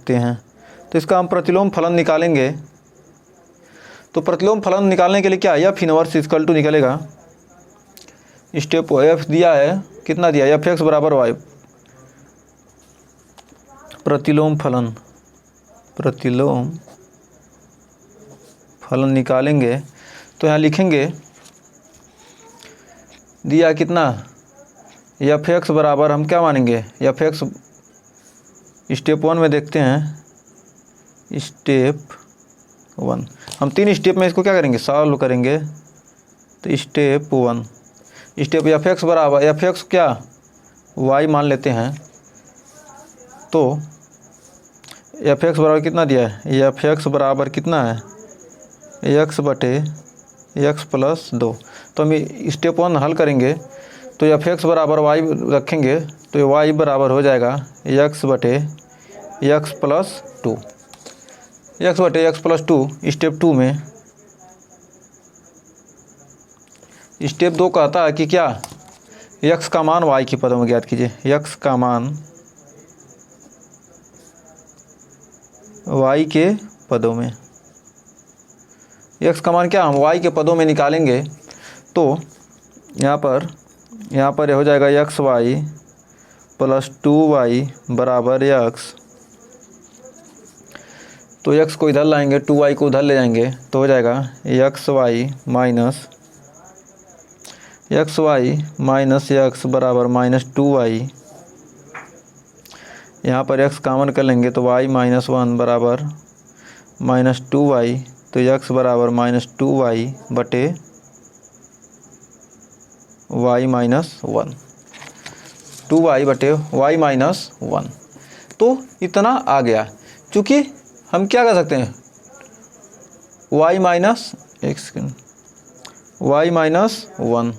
हैं। तो इसका हम प्रतिलोम फलन निकालेंगे। तो प्रतिलोम फलन निकालने के लिए क्या है, f इनवर्स = निकलेगा। स्टेप f दिया है कितना दिया है, f(x) बराबर y। प्रतिलोम फलन निकालेंगे तो यहाँ लिखेंगे दिया कितना f(x) बराबर हम क्या मानेंगे, f(x) स्टेप 1 में देखते हैं, स्टेप 1 हम 3 स्टेप में इसको क्या करेंगे सॉल्व करेंगे। तो स्टेप 1 स्टेप f(x) बराबर f(x) क्या y मान लेते हैं। तो f(x) बराबर कितना दिया है, f(x) बराबर कितना है x/(x+2)। तो हम स्टेप 1 हल करेंगे तो f(x) बराबर y रखेंगे तो y बराबर हो जाएगा x/(x+2)। x/(x+2) स्टेप 2 में। स्टेप 2 कहता है कि क्या x का मान y के पदों में ज्ञात कीजिए, x का मान y के पदों में। x का मान क्या हम y के पदों में निकालेंगे। तो यहाँ पर हो जाएगा xy + 2y बराबर x। तो x को इधर लाएंगे 2y को उधर ले जाएंगे तो हो जाएगा xy माइनस x बराबर -2y। यहाँ पर x कॉमन कर लेंगे तो y -1 बराबर -2y। तो x बराबर -2y बटे y -1, 2y बटे y -1। तो इतना आ गया। चूँकि हम क्या कर सकते हैं y -1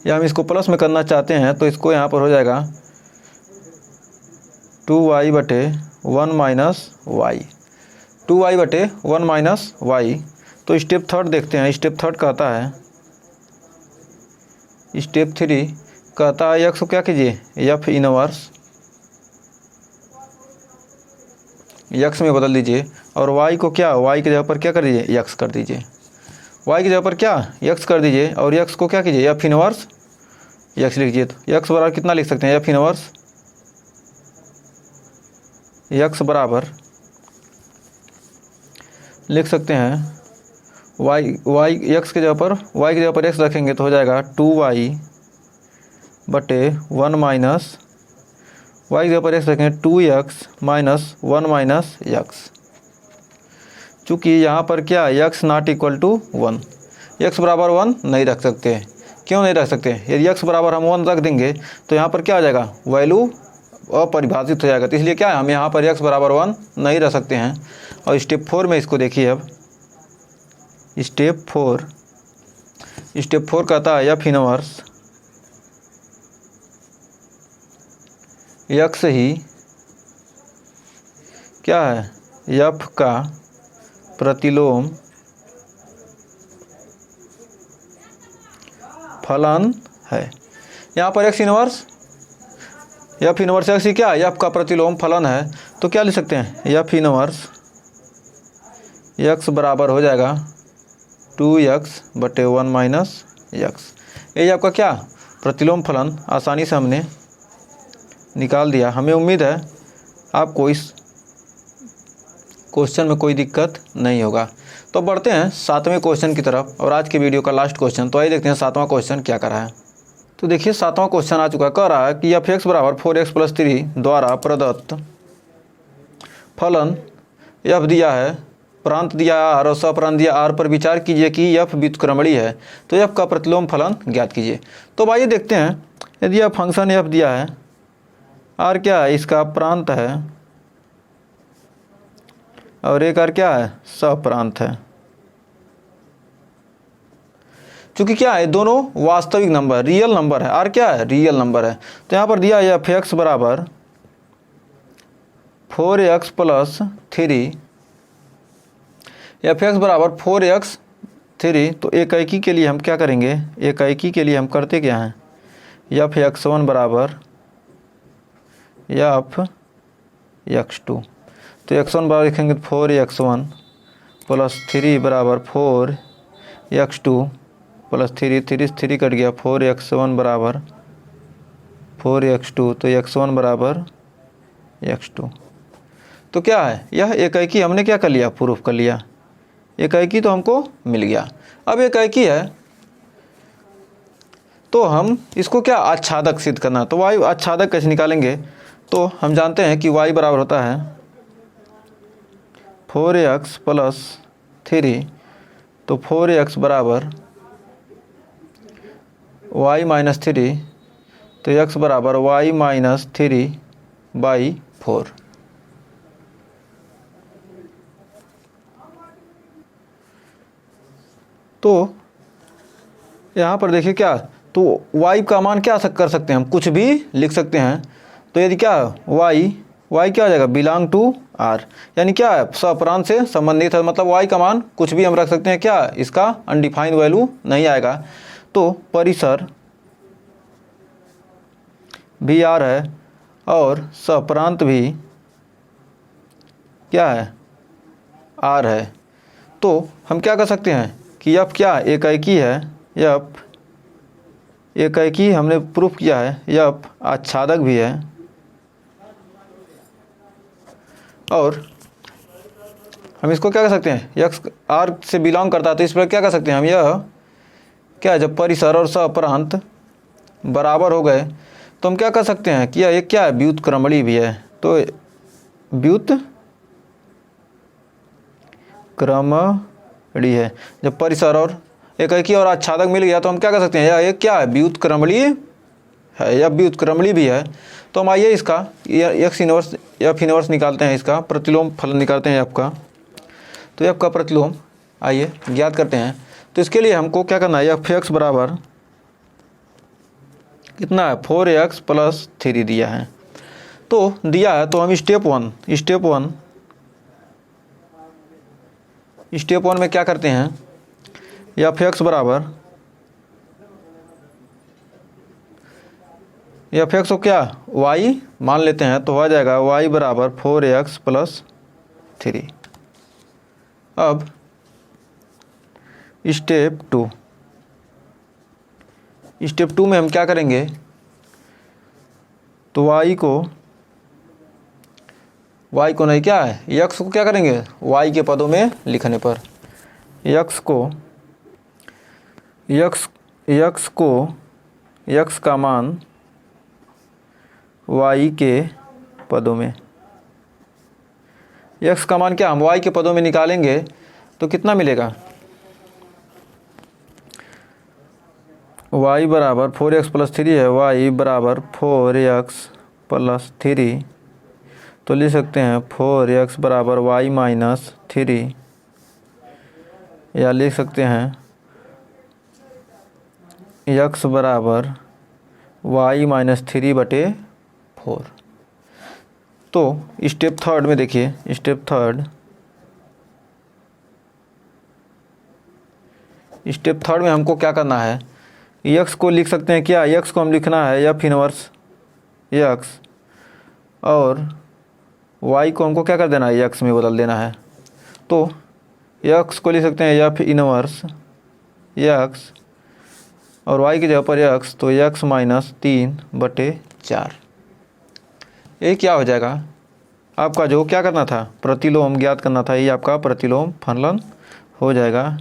या हम इसको प्लस में करना चाहते हैं तो इसको यहाँ पर हो जाएगा 2y बटे 1 माइनस वाई, 2y बटे 1 माइनस वाई। तो स्टेप थर्ड देखते हैं। स्टेप थर्ड कहता है, स्टेप 3 कहता है x को क्या कीजिए, एफ इनवर्स x में बदल दीजिए और y को क्या, y की जगह पर क्या कर दीजिए, x कर दीजिए, y की जगह पर क्या x कर दीजिए और x को क्या कीजिए, एफ इनवर्स x लिखिए। तो x बराबर कितना लिख सकते हैं, एफ इनवर्स x बराबर लिख सकते हैं y x की जगह पर y की जगह पर x रखेंगे तो हो जाएगा 2y बटे 1 माइनस y की जगह पर x रखेंगे 2x माइनस 1 माइनस x। चूँकि यहाँ पर क्या x not equal to 1, x बराबर 1 नहीं रख सकते। क्यों नहीं रख सकते, यदि x बराबर हम 1 रख देंगे तो यहाँ पर क्या आ जाएगा, वैल्यू अपरिभाषित हो जाएगा। तो इसलिए क्या है, हम यहाँ पर x बराबर 1 नहीं रख सकते हैं। और स्टेप 4 में इसको देखिए। अब स्टेप 4 कहता है एफ इनवर्स x ही क्या है, f का प्रतिलोम फलन है। यहाँ पर x inverse F inverse x ही क्या, f का प्रतिलोम फलन है। तो क्या लिख सकते हैं, एफ इनवर्स x बराबर हो जाएगा 2x बटे 1 माइनस x। ये आपका क्या प्रतिलोम फलन आसानी से हमने निकाल दिया। हमें उम्मीद है आपको इस क्वेश्चन में कोई दिक्कत नहीं होगा। तो बढ़ते हैं 7वें क्वेश्चन की तरफ और आज के वीडियो का लास्ट क्वेश्चन। तो आइए देखते हैं 7वां क्वेश्चन क्या कर रहा है। तो देखिए 7वां क्वेश्चन आ चुका है। कह रहा है कि एफ एक्स बराबर 4x प्लस 3 द्वारा प्रदत्त फलन एफ दिया है, प्रांत दिया आर और सप्रांत दिया आर पर विचार कीजिए कि एफ व्युत्क्रमणीय है, तो एफ का प्रतिलोम फलन ज्ञात कीजिए। तो आइए देखते हैं, यदि यह फंक्शन एफ दिया है, आर क्या है, इसका प्रांत है और एक आर क्या है, सप्रांत है। चूँकि क्या है, दोनों वास्तविक नंबर रियल नंबर है, आर क्या है, रियल नंबर है। तो यहाँ पर दिया है एफ एक्स बराबर 4x प्लस 3, एफ एक्स बराबर 4x 3। तो एकाएकी के लिए हम क्या करेंगे, एकाएकी के लिए हम करते क्या हैं, एफ x1 बराबर एफ x2। तो x1 बराबर लिखेंगे 4x1 प्लस 3 बराबर 4x2 प्लस 3 कट गया, 4x1 बराबर 4x2। तो x1 बराबर x2। तो क्या है, यह एकाएकी हमने क्या कर लिया, प्रूफ कर लिया। एकाएकी तो हमको मिल गया। अब एकाएकी है तो हम इसको क्या आच्छादक सिद्ध करना। तो y आच्छादक कैसे निकालेंगे, तो हम जानते हैं कि y बराबर होता है 4x प्लस 3। तो 4x बराबर y माइनस 3, तो x बराबर y माइनस 3/4। तो यहाँ पर देखिए क्या, तो y का मान क्या कर सकते हैं, हम कुछ भी लिख सकते हैं। तो यदि क्या y क्या हो जाएगा, बिलोंग टू r, यानी क्या है, सप्रांत से संबंधित है। मतलब y का मान कुछ भी हम रख सकते हैं, क्या इसका अनडिफाइंड वैल्यू नहीं आएगा। तो परिसर भी r है और सप्रांत भी क्या है, r है। तो हम क्या कर सकते हैं कि f क्या एकाएकी है, f एकाएकी हमने प्रूफ किया है, f आच्छादक भी है और हम इसको क्या कर सकते हैं, x r से बिलोंग करता है। तो इस पर क्या कर सकते हैं हम, यह क्या है, जब परिसर और सप्रांत बराबर हो गए तो हम क्या कर सकते हैं कि यह एक क्या है, व्युत्क्रमणीय भी है। तो व्युत्क्रमणीय है। जब परिसर और एकाएकी और आच्छादक मिल गया तो हम क्या कर सकते हैं, यह एक क्या है, व्युत्क्रमणीय है या व्युत्क्रमणीय भी है। तो हम आइए इसका एफ इनवर्स निकालते हैं, इसका प्रतिलोम फलन निकालते हैं एफ का। तो एफ का प्रतिलोम आइए ज्ञात करते हैं। तो इसके लिए हमको क्या करना है, एफ एक्स बराबर कितना है 4x प्लस 3 दिया है। तो दिया है तो हम स्टेप वन में क्या करते हैं, एफ एक्स को क्या y मान लेते हैं, तो हो जाएगा y बराबर 4x प्लस 3। अब स्टेप टू में हम क्या करेंगे, तो y को नहीं क्या है, x को क्या करेंगे y के पदों में लिखने पर x का मान y के पदों में, x का मान क्या हम y के पदों में निकालेंगे तो कितना मिलेगा, y बराबर 4x प्लस 3 है, y बराबर 4x प्लस 3, तो लिख सकते हैं 4x बराबर y माइनस 3, या लिख सकते हैं x बराबर y माइनस 3/4। तो स्टेप थर्ड में देखिए, स्टेप थर्ड में हमको क्या करना है, x को लिख सकते हैं क्या, x को हम लिखना है एफ इनवर्स x, और y को हमको क्या कर देना है, x में बदल देना है। तो x को लिख सकते हैं एफ इनवर्स x, और y की जगह पर x, तो x माइनस 3/4। ये क्या हो जाएगा आपका, जो क्या करना था प्रतिलोम ज्ञात करना था, ये आपका प्रतिलोम फलन हो जाएगा,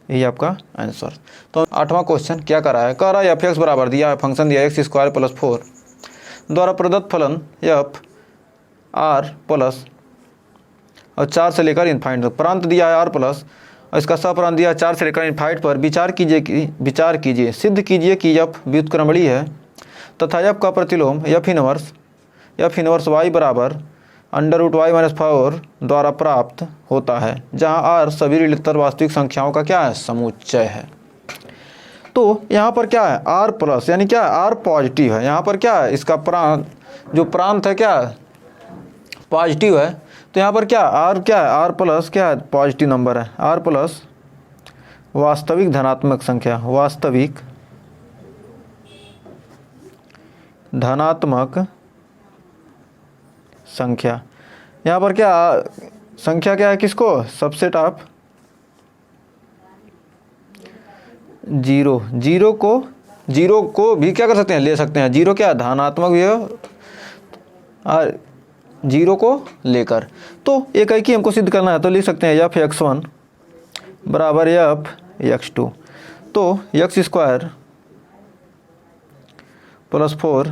यही आपका आंसर। तो 8वां क्वेश्चन क्या कर रहा है, कह रहा है एफ एक्स बराबर दिया है फंक्शन दिया x स्क्वायर प्लस 4 द्वारा प्रदत्त फलन एफ आर प्लस और 4 से लेकर इनफाइनाइट तक, प्रांत दिया है आर प्लस और इसका सप्रांत दिया है 4 से लेकर इनफाइनाइट पर। विचार कीजिए सिद्ध कीजिए कि एफ व्युत्क्रमणीय है तथा एफ का प्रतिलोम एफ इनवर्स y बराबर √y माइनस 4 द्वारा प्राप्त होता है, जहां r सभी ऋणात्मक वास्तविक संख्याओं का क्या है, समुच्चय है। तो यहाँ पर क्या है r प्लस, यानी क्या r पॉजिटिव है, यहाँ पर क्या है इसका प्रांत, जो प्रांत है क्या पॉजिटिव है, तो यहाँ पर क्या r क्या है, r प्लस क्या है पॉजिटिव नंबर है, r प्लस वास्तविक धनात्मक संख्या, वास्तविक धनात्मक संख्या। यहाँ पर क्या संख्या क्या है, किसको, सबसेट ऑफ जीरो को भी क्या कर सकते हैं, ले सकते हैं, जीरो क्या धनात्मक भी है जीरो को लेकर। तो एक ही हमको सिद्ध करना है, तो लिख सकते हैं एफ x1 बराबर एफ x2, तो x square plus 4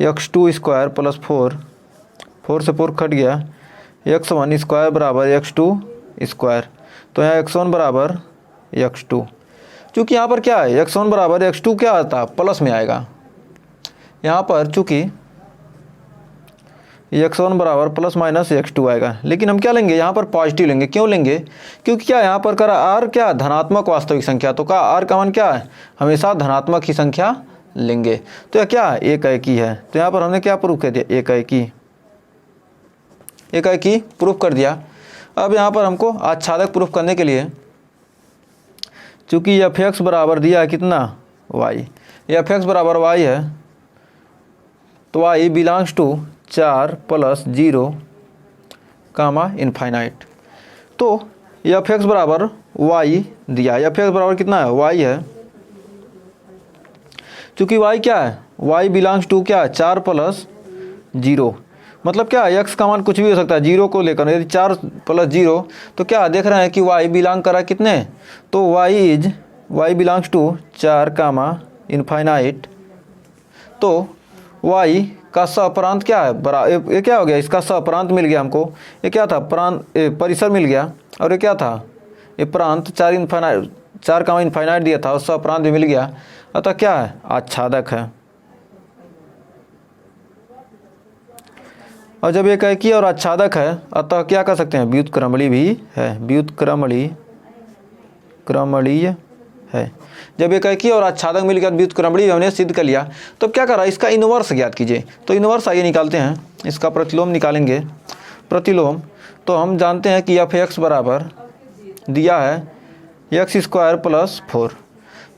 x2 square plus 4 से 4 कट गया, x1 स्क्वायर बराबर x2 स्क्वायर, तो यहाँ x1 बराबर x2, चूँकि यहाँ पर क्या है x1 बराबर x2 क्या आता प्लस में आएगा, यहाँ पर चूँकि x1 बराबर प्लस माइनस x2 आएगा, लेकिन हम क्या लेंगे यहाँ पर पॉजिटिव लेंगे, क्यों लेंगे, क्योंकि क्या यहाँ पर करा r क्या धनात्मक वास्तविक संख्या, तो क्या r का मान क्या है हमेशा धनात्मक ही संख्या लेंगे, तो यह क्या एक ही है, तो यहाँ पर हमने क्या प्रूफ कर दिया, एक ही प्रूफ कर दिया। अब यहाँ पर हमको आच्छादक प्रूफ करने के लिए, चूँकि एफ एक्स बराबर दिया है कितना y, एफ एक्स बराबर y है, तो y belongs to 4 plus 0 comma infinite, तो एफ एक्स बराबर y दिया है, एफ एक्स बराबर कितना है y है, चूँकि y क्या है, y बिलोंग्स टू क्या 4 प्लस 0, मतलब क्या है x का मान कुछ भी हो सकता है, 0 को लेकर, यदि 4 प्लस 0, तो क्या देख रहे हैं कि y बिलोंग करा कितने, तो y belongs to 4 comma infinite, तो y का सप्रांत क्या है ये क्या हो गया, इसका सप्रांत मिल गया हमको, ये क्या था परिसर मिल गया, और ये क्या था ये प्रांत 4 कामा इनफाइनाइट दिया था और सप्रांत भी मिल गया, अतः क्या है आच्छादक है। और जब एक एकी और आच्छादक है, अतः क्या कर सकते हैं व्युत्क्रमणीय भी है, व्युत्क्रमणीय है। जब एकाकी और आच्छादक मिलकर व्युत्क्रमणीय हमने सिद्ध कर लिया तो क्या करा, इसका इनवर्स ज्ञात कीजिए। तो इनवर्स आइए निकालते हैं, इसका प्रतिलोम निकालेंगे। प्रतिलोम तो हम जानते हैं कि एफ एक्स बराबर दिया है एक्स स्क्वायर प्लस 4,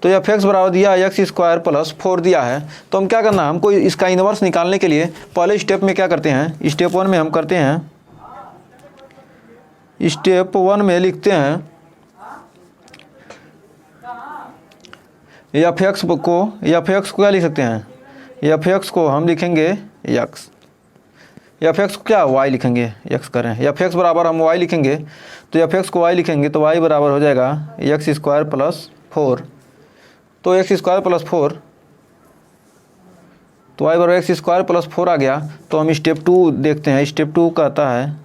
तो एफ एक्स बराबर दिया है एक्स स्क्वायर प्लस 4 दिया है। तो हम क्या करना है, हमको इसका इनवर्स निकालने के लिए पहले स्टेप में क्या करते हैं, स्टेप 1 में हम करते हैं, स्टेप 1 में लिखते हैं एफ एक्स को क्या लिख सकते हैं, एफ एक्स को हम लिखेंगे एक्स, एफ एक्स को क्या वाई लिखेंगे, एक्स करें एफ एक्स बराबर हम वाई लिखेंगे, तो एफ एक्स को वाई लिखेंगे तो वाई बराबर हो जाएगा एक्स स्क्वायर प्लस 4। तो एक्स स्क्वायर प्लस 4, तो वाई बराबर एक्स स्क्वायर प्लस 4 आ गया। तो हम स्टेप 2 देखते हैं। स्टेप 2 कहता है,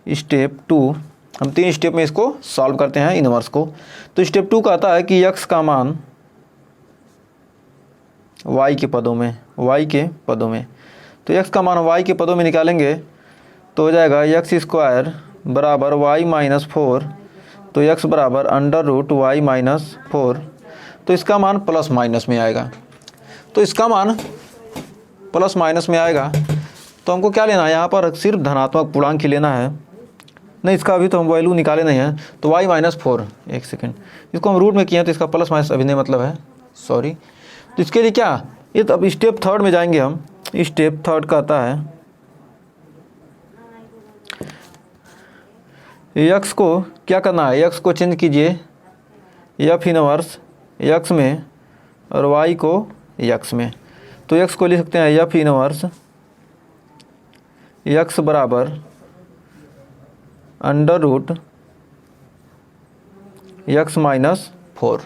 स्टेप 2 हम 3 स्टेप में इसको सॉल्व करते हैं इनवर्स को। तो स्टेप 2 कहता है कि एक्स का मान y के पदों में, तो x का मान y के पदों में निकालेंगे तो हो जाएगा एक्स स्क्वायर बराबर y माइनस 4, तो x बराबर अंडर रूट वाई माइनस 4। तो इसका मान प्लस माइनस में आएगा, तो इसका मान प्लस माइनस में आएगा। तो हमको क्या लेना है, यहाँ पर सिर्फ धनात्मक पूर्णांक ही लेना है, नहीं इसका अभी तो हम वैल्यू निकाले नहीं हैं। तो y माइनस 4, एक सेकेंड, इसको हम रूट में किए हैं तो इसका प्लस माइनस अभी नहीं मतलब है, सॉरी। तो इसके लिए क्या, ये तो अब स्टेप 3 में जाएंगे हम। स्टेप 3 कहता है एक्स को क्या करना है, एक्स को चेंज कीजिए एफ इनवर्स एक्स में और वाई को एक्स में। तो एक्स को लिख सकते हैं एफ इनवर्स एक्स बराबर अंडर रूट एक्स माइनस 4।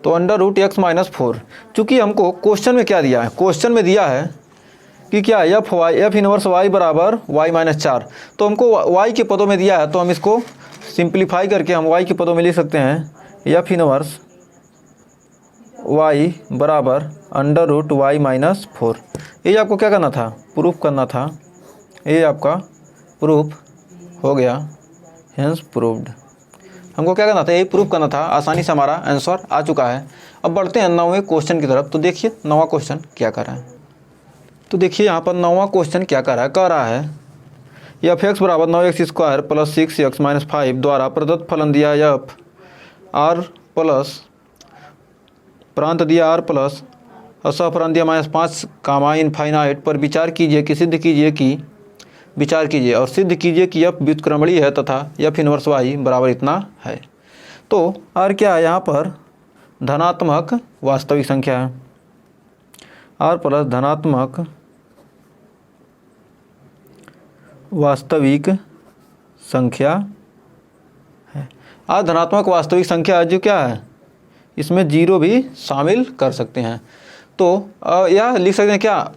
तो अंडर रूट एक्स माइनस 4, चूँकि हमको क्वेश्चन में क्या दिया है, क्वेश्चन में दिया है कि क्या एफ इनवर्स वाई बराबर वाई माइनस 4। तो हमको वाई के पदों में दिया है, तो हम इसको सिंप्लीफाई करके हम वाई के पदों में लिख सकते हैं एफ इनवर्स वाई बराबर अंडर रूट वाई माइनस 4। ये आपको क्या करना था, प्रूफ करना था। ये आपका प्रूफ हो गया, हेंस प्रूव्ड। हमको क्या करना था, यही प्रूफ करना था। आसानी से हमारा आंसर आ चुका है। अब बढ़ते हैं 9वें क्वेश्चन की तरफ। तो देखिए 9वां क्वेश्चन क्या कर रहा है। तो देखिए यहाँ पर 9वां क्वेश्चन क्या कर रहा है, कह रहा है एफ एक्स बराबर 9x square plus 6x minus 5 द्वारा प्रदत्त फलन दिया एफ आर प्लस प्रांत दिया आर प्लस और सहप्रांत दिया -5 कामा इनफाइनाइट पर विचार कीजिए और सिद्ध कीजिए कि एफ व्युत्क्रमणीय है तथा एफ इनवर्स वाई बराबर इतना है। तो आर क्या है, यहाँ पर धनात्मक वास्तविक संख्या है, आर प्लस धनात्मक वास्तविक संख्या है। आर धनात्मक वास्तविक संख्या है जो क्या है, इसमें जीरो भी शामिल कर सकते हैं। तो यह लिख सकते हैं क्या,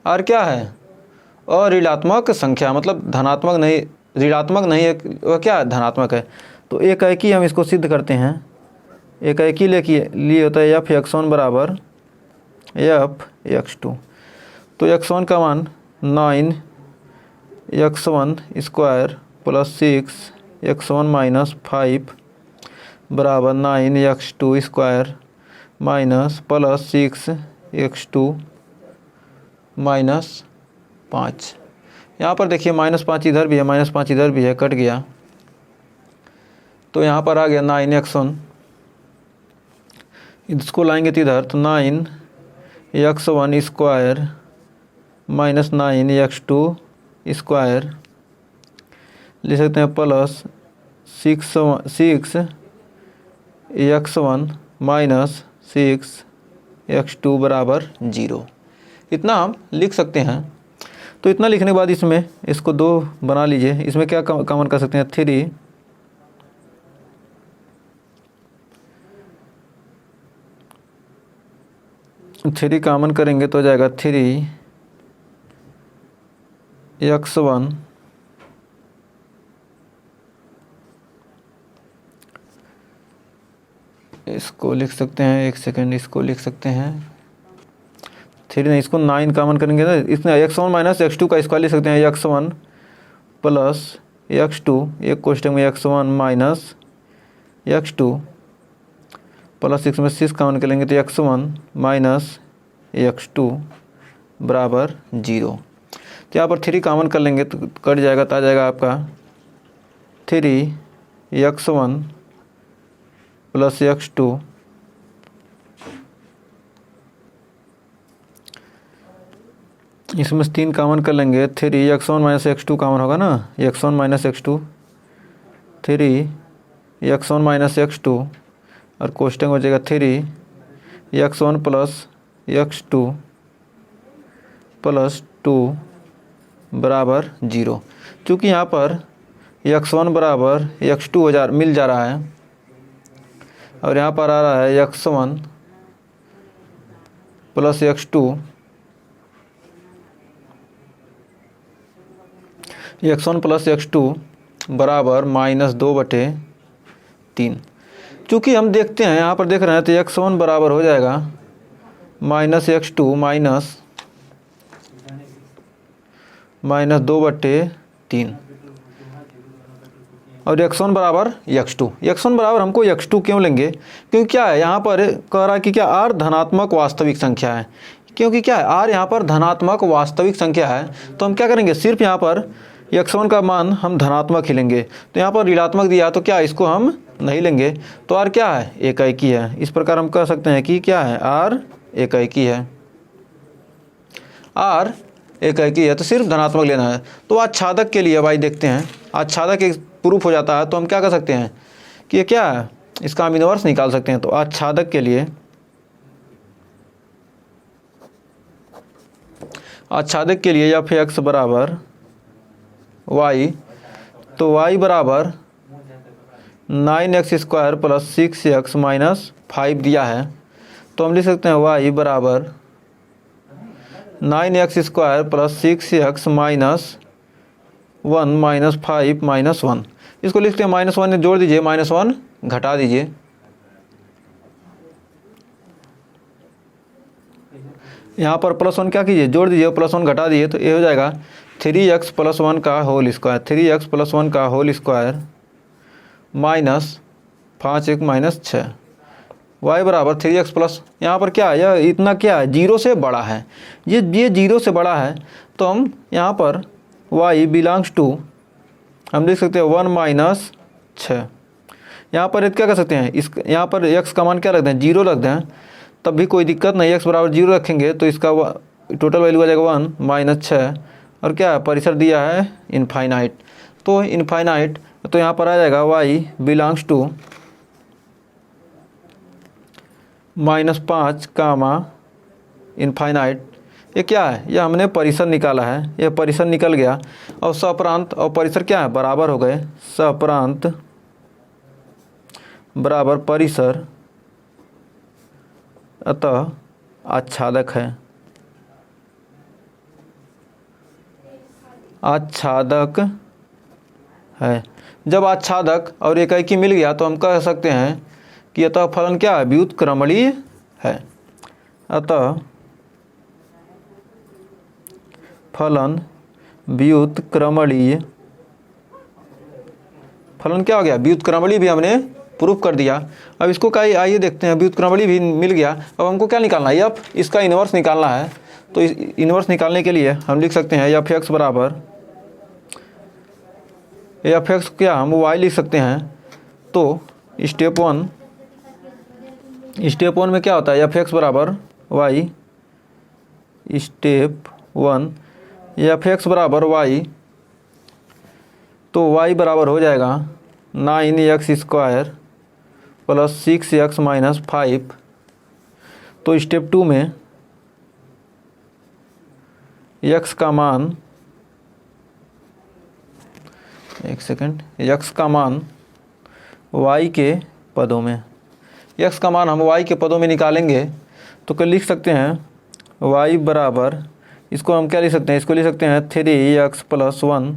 आर क्या है, अऋणात्मक संख्या, मतलब धनात्मक नहीं, ऋणात्मक नहीं है, वह क्या है, धनात्मक है। तो एकाएकी हम इसको सिद्ध करते हैं। एकाएकी लिए होता है एफ एक्स वन बराबर एफ एक्स टू। तो एक्स वन का मान 9x1 square plus 6x1 minus 5 बराबर 9x2 square minus plus 6x2 minus 5। यहाँ पर देखिए -5 इधर भी है, -5 इधर भी है, कट गया। तो यहाँ पर आ गया 9x1, इसको लाएंगे तो इधर, तो 9x1 square minus 9x2 square लिख सकते हैं प्लस 6x1 माइनस 6x2 बराबर 0। इतना हम लिख सकते हैं। तो इतना लिखने के बाद इसमें इसको 2 बना लीजिए। इसमें क्या कॉमन कर सकते हैं, 3 कॉमन करेंगे तो हो जाएगा 3x1 इसको लिख सकते हैं, एक सेकेंड, इसको लिख सकते हैं 3 नहीं, इसको 9 कॉमन करेंगे ना, इसमें x1 माइनस x2 का स्क्वायर लिख सकते हैं x1 प्लस x2, एक क्वेश्चन में x1 माइनस x2 प्लस 6 में 6 कॉमन कर लेंगे तो x1 माइनस x2 बराबर 0। तो यहाँ पर 3 कॉमन कर लेंगे तो कट जाएगा, तो आ जाएगा आपका 3x1 प्लस x2 इसमें से 3 कॉमन कर लेंगे, 3x1 माइनस x2 कॉमन होगा ना, x1 minus x2, 3x1 minus x2 और कोष्टक हो जाएगा 3x1 प्लस x2 प्लस 2 बराबर 0। चूँकि यहाँ पर x1 बराबर x2 मिल जा रहा है और यहाँ पर आ रहा है x1 plus x2, x1 plus x2 बराबर -2/3। चूँकि हम देखते हैं यहाँ पर देख रहे हैं तो x1 बराबर हो जाएगा माइनस x2 माइनस 2/3 और x1 बराबर x1 बराबर हमको x2 क्यों लेंगे? क्योंकि क्या है यहाँ पर कह रहा है कि क्या r धनात्मक वास्तविक संख्या है, क्योंकि क्या है r यहाँ पर धनात्मक वास्तविक संख्या है। तो हम क्या करेंगे, सिर्फ यहाँ पर x1 का मान हम धनात्मक ही लेंगे। तो यहाँ पर ऋणात्मक दिया तो क्या इसको हम नहीं लेंगे, तो r क्या है, एकाएकी है। इस प्रकार हम कह सकते हैं कि क्या है, r एकाएकी है, r एकाएकी है, तो सिर्फ धनात्मक लेना है। तो आच्छादक के लिए भाई देखते हैं, आच्छादक एक प्रूफ हो जाता है तो हम क्या कर सकते हैं कि ये क्या है, इसका हम इनवर्स निकाल सकते हैं। तो आच्छादक के लिए, आच्छादक के लिए f x बराबर y, तो y बराबर 9x square plus 6x minus 5 दिया है। तो हम लिख सकते हैं y बराबर 9x square plus 6x minus 1 minus 5 minus 1। इसको लिखते हैं -1 जोड़ दीजिए, -1 घटा दीजिए, यहाँ पर +1 क्या कीजिए, जोड़ दीजिए, +1 घटा दीजिए, तो ये हो जाएगा 3x प्लस 1 का होल स्क्वायर, 3x प्लस 1 का whole square minus 5 minus 6, y बराबर 3x प्लस, यहाँ पर क्या है, यह इतना क्या है, 0 से बड़ा है, ये 0 से बड़ा है। तो हम यहाँ पर y बिलोंग्स टू हम लिख सकते हैं 1 माइनस 6। यहाँ पर क्या कर सकते हैं, इस यहाँ पर x का मान क्या रखते हैं, 0 रख दें, तब भी कोई दिक्कत नहीं, x बराबर 0 रखेंगे तो इसका टोटल वैल्यू आ जाएगा 1 माइनस 6 और क्या परिसर दिया है इनफाइनाइट, तो इनफाइनाइट, तो यहाँ पर आ जाएगा y belongs to -5 comma infinite. ये क्या है, ये हमने परिसर निकाला है, ये परिसर निकल गया और सप्रांत और परिसर क्या है, बराबर हो गए, सप्रांत बराबर परिसर, अतः आच्छादक है, आच्छादक है। जब आच्छादक और एकाएकी मिल गया तो हम कह सकते हैं कि अतः फलन क्या है, व्युत्क्रमणीय है, अतः फलन व्युत्क्रमणीय, फलन क्या हो गया, व्युत्क्रमणीय भी हमने प्रूफ कर दिया। अब इसको क्या, आइए देखते हैं, व्युत्क्रमणीय भी मिल गया, अब हमको क्या निकालना है, f, इसका इन्वर्स निकालना है। तो इस इन्वर्स निकालने के लिए हम लिख सकते हैं f x बराबर, f x क्या हम y लिख सकते हैं। तो स्टेप 1 में क्या होता है, f x बराबर y, स्टेप 1 f x बराबर y, तो y बराबर हो जाएगा 9x square plus 6x minus 5। तो स्टेप 2 में x का मान, एक सेकेंड, x का मान y के पदों में, x का मान हम y के पदों में निकालेंगे तो क्या लिख सकते हैं, y बराबर, इसको हम क्या लिख सकते हैं, इसको लिख सकते हैं 3x प्लस 1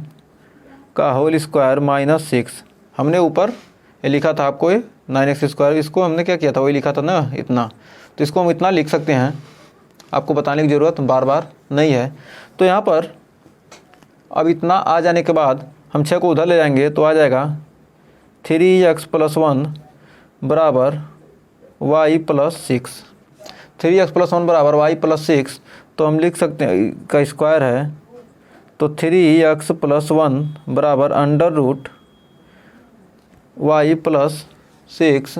का होल स्क्वायर माइनस 6। हमने ऊपर ये लिखा था आपको 9x स्क्वायर, इसको हमने क्या किया था, वही लिखा था ना इतना, तो इसको हम इतना लिख सकते हैं, आपको बताने की ज़रूरत बार बार नहीं है। तो यहाँ पर अब इतना आ जाने के बाद हम 6 को उधर ले जाएंगे तो आ जाएगा 3x प्लस 1 बराबर वाई प्लस 6, 3x + 1 बराबर वाई प्लस 6, तो हम लिख सकते हैं का स्क्वायर है तो 3x + 1 बराबर √ वाई प्लस 6।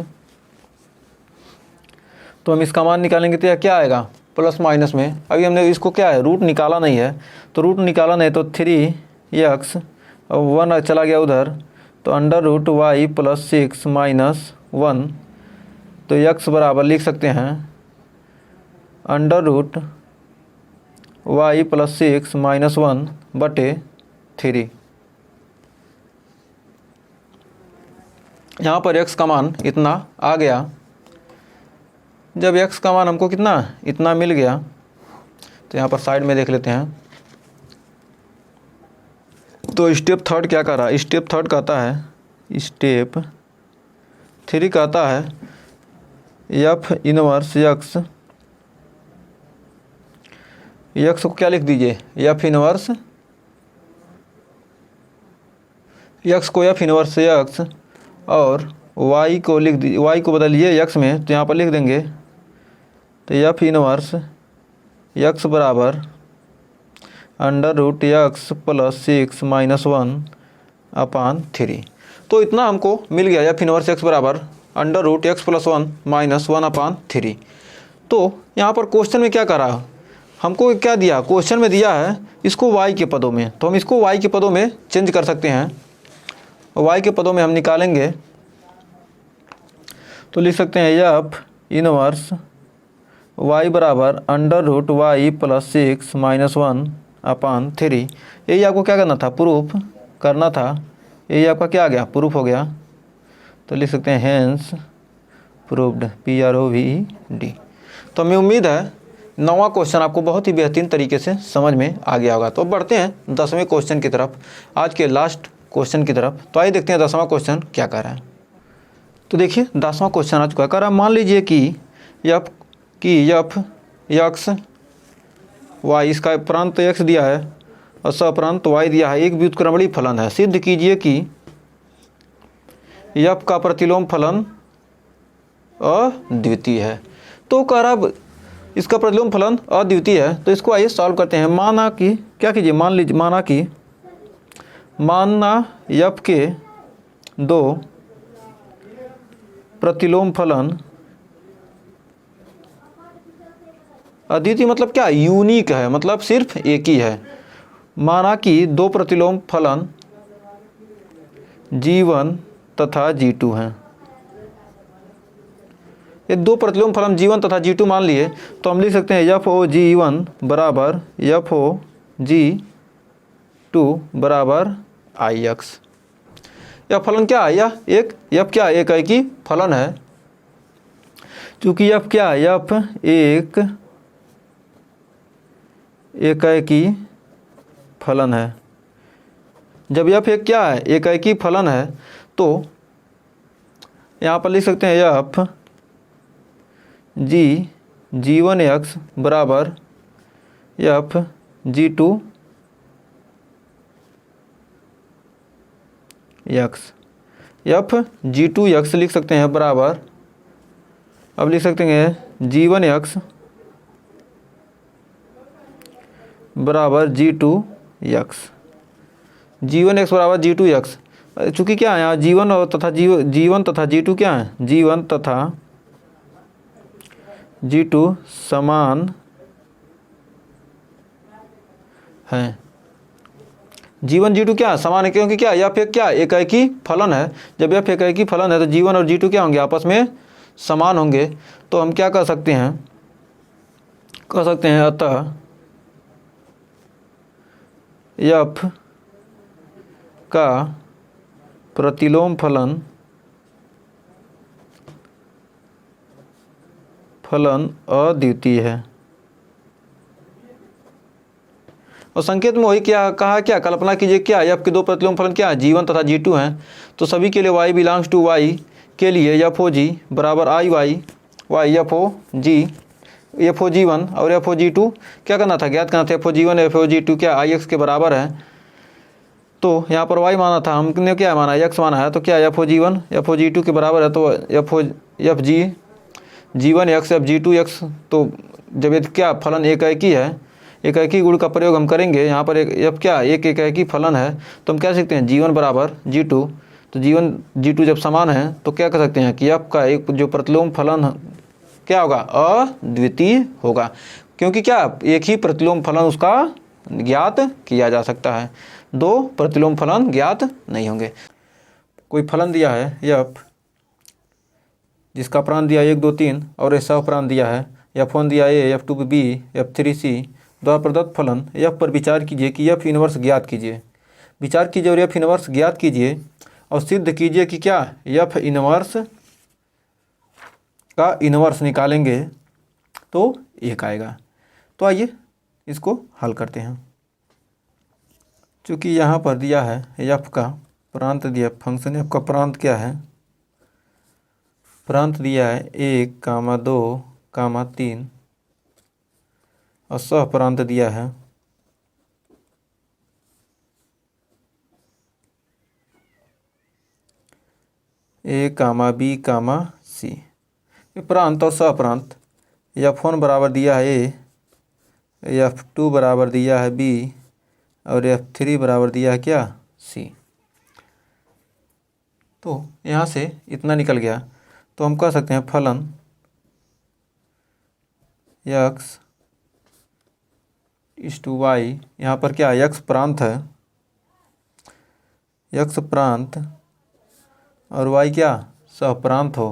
तो हम इसका मान निकालेंगे तो यह क्या आएगा प्लस माइनस में, अभी हमने इसको क्या है रूट निकाला नहीं है, तो रूट निकाला नहीं तो 3x अब 1 चला गया उधर, तो √ वाई प्लस 6 माइनस 1, तो x बराबर लिख सकते हैं √ वाई प्लस 6 माइनस 1 बटे 3। यहाँ पर x का मान इतना आ गया। जब x का मान हमको कितना इतना मिल गया, तो यहाँ पर साइड में देख लेते हैं। तो स्टेप थर्ड क्या कर रहा है, स्टेप थर्ड कहता है, स्टेप 3 कहता है f इनवर्स x को क्या लिख दीजिए, f इनवर्स x को f इनवर्स x और y को लिख दीजिए, y को बदलिए x में, तो यहाँ पर लिख देंगे तो f इनवर्स x बराबर √ x प्लस 6 माइनस 1/3। तो इतना हमको मिल गया f इनवर्स x बराबर √ x प्लस 1 माइनस 1/3। तो यहाँ पर क्वेश्चन में क्या करा, हमको क्या दिया, क्वेश्चन में दिया है इसको y के पदों में, तो हम इसको y के पदों में चेंज कर सकते हैं। y के पदों में हम निकालेंगे तो लिख सकते हैं f इनवर्स y बराबर √ वाई प्लस 6 माइनस 1/3। यही आपको क्या करना था, प्रूफ करना था। यही आपका क्या आ गया, प्रूफ हो गया। तो लिख सकते हैं हेंस प्रूव्ड, PROVED। तो हमें उम्मीद है 9वां क्वेश्चन आपको बहुत ही बेहतरीन तरीके से समझ में आ गया होगा। तो बढ़ते हैं 10वें क्वेश्चन की तरफ, आज के लास्ट क्वेश्चन की तरफ। तो आइए देखते हैं 10वां क्वेश्चन क्या कह रहा है। तो देखिए 10वां क्वेश्चन आ चुका है। कह रहा है मान लीजिए कि f x y, इसका प्रांत x दिया है और सप्रांत y दिया है, एक व्युत्क्रमणीय फलन है। सिद्ध कीजिए कि f का प्रतिलोम फलन अद्वितीय है। तो कह रहा इसका प्रतिलोम फलन अद्वितीय है, तो इसको आइए सॉल्व करते हैं। माना कि क्या कीजिए, मानना f के 2 प्रतिलोम फलन अद्वितीय मतलब क्या, यूनिक है, मतलब सिर्फ एक ही है। माना कि 2 प्रतिलोम फलन G1 तथा G2 हैं। ये 2 प्रतिलोम फलन G1 तथा G2 मान लिए, तो हम लिख सकते हैं FOG1 बराबर FOG2 बराबर IX। यह फलन क्या है, यह f क्या एक एकी फलन है। चूँकि f क्या है, f एक एकी फलन है। जब f एक क्या है, एकी फलन है, तो यहाँ पर लिख सकते हैं f G1x बराबर f G2x। f G2x लिख सकते हैं बराबर, अब लिख सकते हैं G1x बराबर G2x। G1x बराबर G2x, चूँकि क्या है यहाँ G1 तथा G2 क्या है, G1 तथा G2 समान हैं। G1 G2 क्या है, समान है, क्योंकि क्या f एक क्या एकी फलन है। जब f एकी फलन है तो G1 और G2 क्या होंगे, आपस में समान होंगे। तो हम क्या कर सकते हैं, अतः f का प्रतिलोम फलन अद्वितीय है। और संकेत में वही क्या कहा, क्या कल्पना कीजिए, क्या f के 2 प्रतिलोम फलन क्या है, G1 तथा G2 हैं। तो सभी के लिए y बिलोंग्स टू y के लिए FOG बराबर IY FOG1 और FOG2 क्या करना था, ज्ञात करना था। FOG1 FOG2 क्या IX के बराबर है। तो यहाँ पर y माना था, हमने क्या माना, x माना है, तो क्या FOG1 FOG2 के बराबर है। तो G1 x अब G2 x, तो जब ये क्या फलन एकाएकी है, एकाएकी गुण का प्रयोग हम करेंगे यहाँ पर, अब क्या एक एकाएकी फलन है तो हम क्या सकते हैं G1 बराबर G2, तो G1 G2 जब समान है तो क्या कर सकते हैं कि f का एक जो प्रतिलोम फलन क्या होगा, अद्वितीय होगा, क्योंकि क्या एक ही प्रतिलोम फलन उसका ज्ञात किया जा सकता है, दो प्रतिलोम फलन ज्ञात नहीं होंगे। कोई फलन दिया है f जिसका प्रांत दिया 1 2 3 और ऐसा प्रांत दिया है f1 दिया a, f2 b, f3 c, द्वारा प्रदत्त फलन f पर विचार कीजिए कि f इनवर्स ज्ञात कीजिए। विचार कीजिए और f इनवर्स ज्ञात कीजिए और सिद्ध कीजिए कि क्या f इनवर्स का इनवर्स निकालेंगे तो 1 आएगा। तो आइए इसको हल करते हैं। चूँकि यहाँ पर दिया है f का प्रांत दिया, फंक्शन f का प्रांत क्या है, प्रांत दिया है 1, 2, 3 और सह प्रांत दिया है a, b, c। प्रांत और सह प्रांत f1 बराबर दिया है a, f2 बराबर दिया है b और f3 बराबर दिया है क्या, c। तो यहाँ से इतना निकल गया, तो हम कह सकते हैं फलन x इस टू y, यहाँ पर क्या x प्रांत है, x प्रांत और y क्या सहप्रांत हो,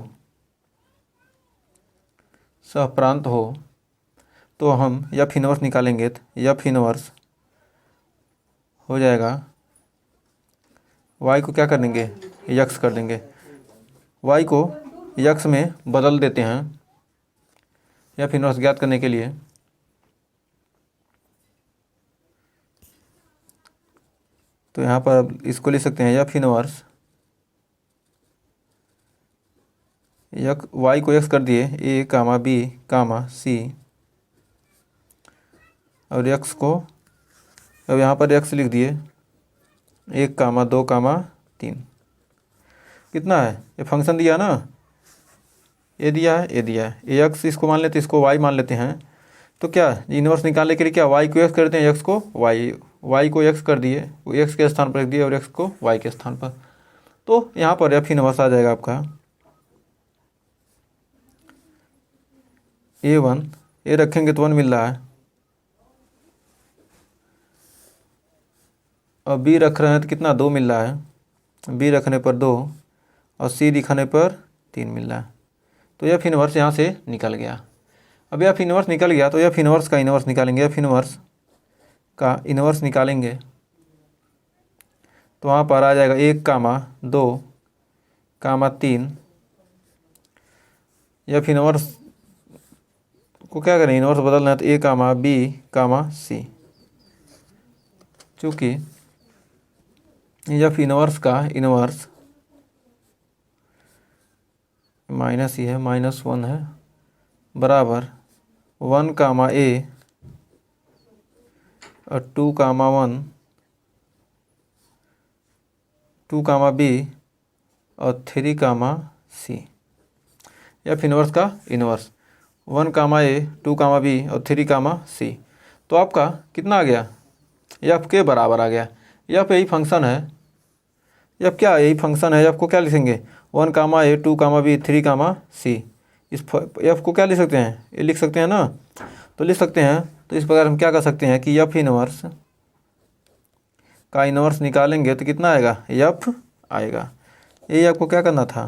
सहप्रांत हो, तो हम f इनवर्स निकालेंगे तो f इनवर्स हो जाएगा, y को क्या कर देंगे x कर देंगे, y को x में बदल देते हैं f इनवर्स ज्ञात करने के लिए। तो यहाँ पर इसको लिख सकते हैं f इनवर्स y को x कर दिए a, b, c और x को अब यहाँ पर x लिख दिए 1, 2, 3। कितना है, ये फंक्शन दिया ना, ये दिया है, ये दिया है, ये x इसको मान लेते हैं, इसको y मान लेते हैं। तो क्या इनवर्स निकालने के लिए क्या y को x करते हैं, x को y को x कर दिए, x के स्थान पर रख दिए और x को y के स्थान पर। तो यहाँ पर f इनवर्स आ जाएगा आपका a1, ये रखेंगे तो 1 मिल रहा है, और b रख रहे हैं तो कितना 2 मिल रहा है, b रखने पर 2 और c दिखाने पर 3 मिल रहा है। तो f इनवर्स यहाँ से निकल गया। अब f इनवर्स निकल गया तो f इनवर्स का इनवर्स निकालेंगे, f इनवर्स का इनवर्स निकालेंगे तो वहाँ पर आ जाएगा 1, 2, 3। f इनवर्स को क्या करें, इनवर्स बदलना है तो a, b, c। चूँकि f इनवर्स का इनवर्स माइनस ही है, -1 है, बराबर 1, a और 2, 1, 2, b और 3, c। f इनवर्स का इनवर्स 1, a, 2, b और 3, c। तो आपका कितना आ गया, f के बराबर आ गया। f यही फंक्शन है, f क्या यही फंक्शन है, f को क्या लिखेंगे 1, a, 2, b, 3, c। इस f को क्या लिख सकते हैं, ये लिख सकते हैं ना, तो लिख सकते हैं। तो इस प्रकार हम क्या कर सकते हैं कि f इनवर्स का इनवर्स निकालेंगे तो कितना आएगा, f आएगा। ये आपको क्या करना था,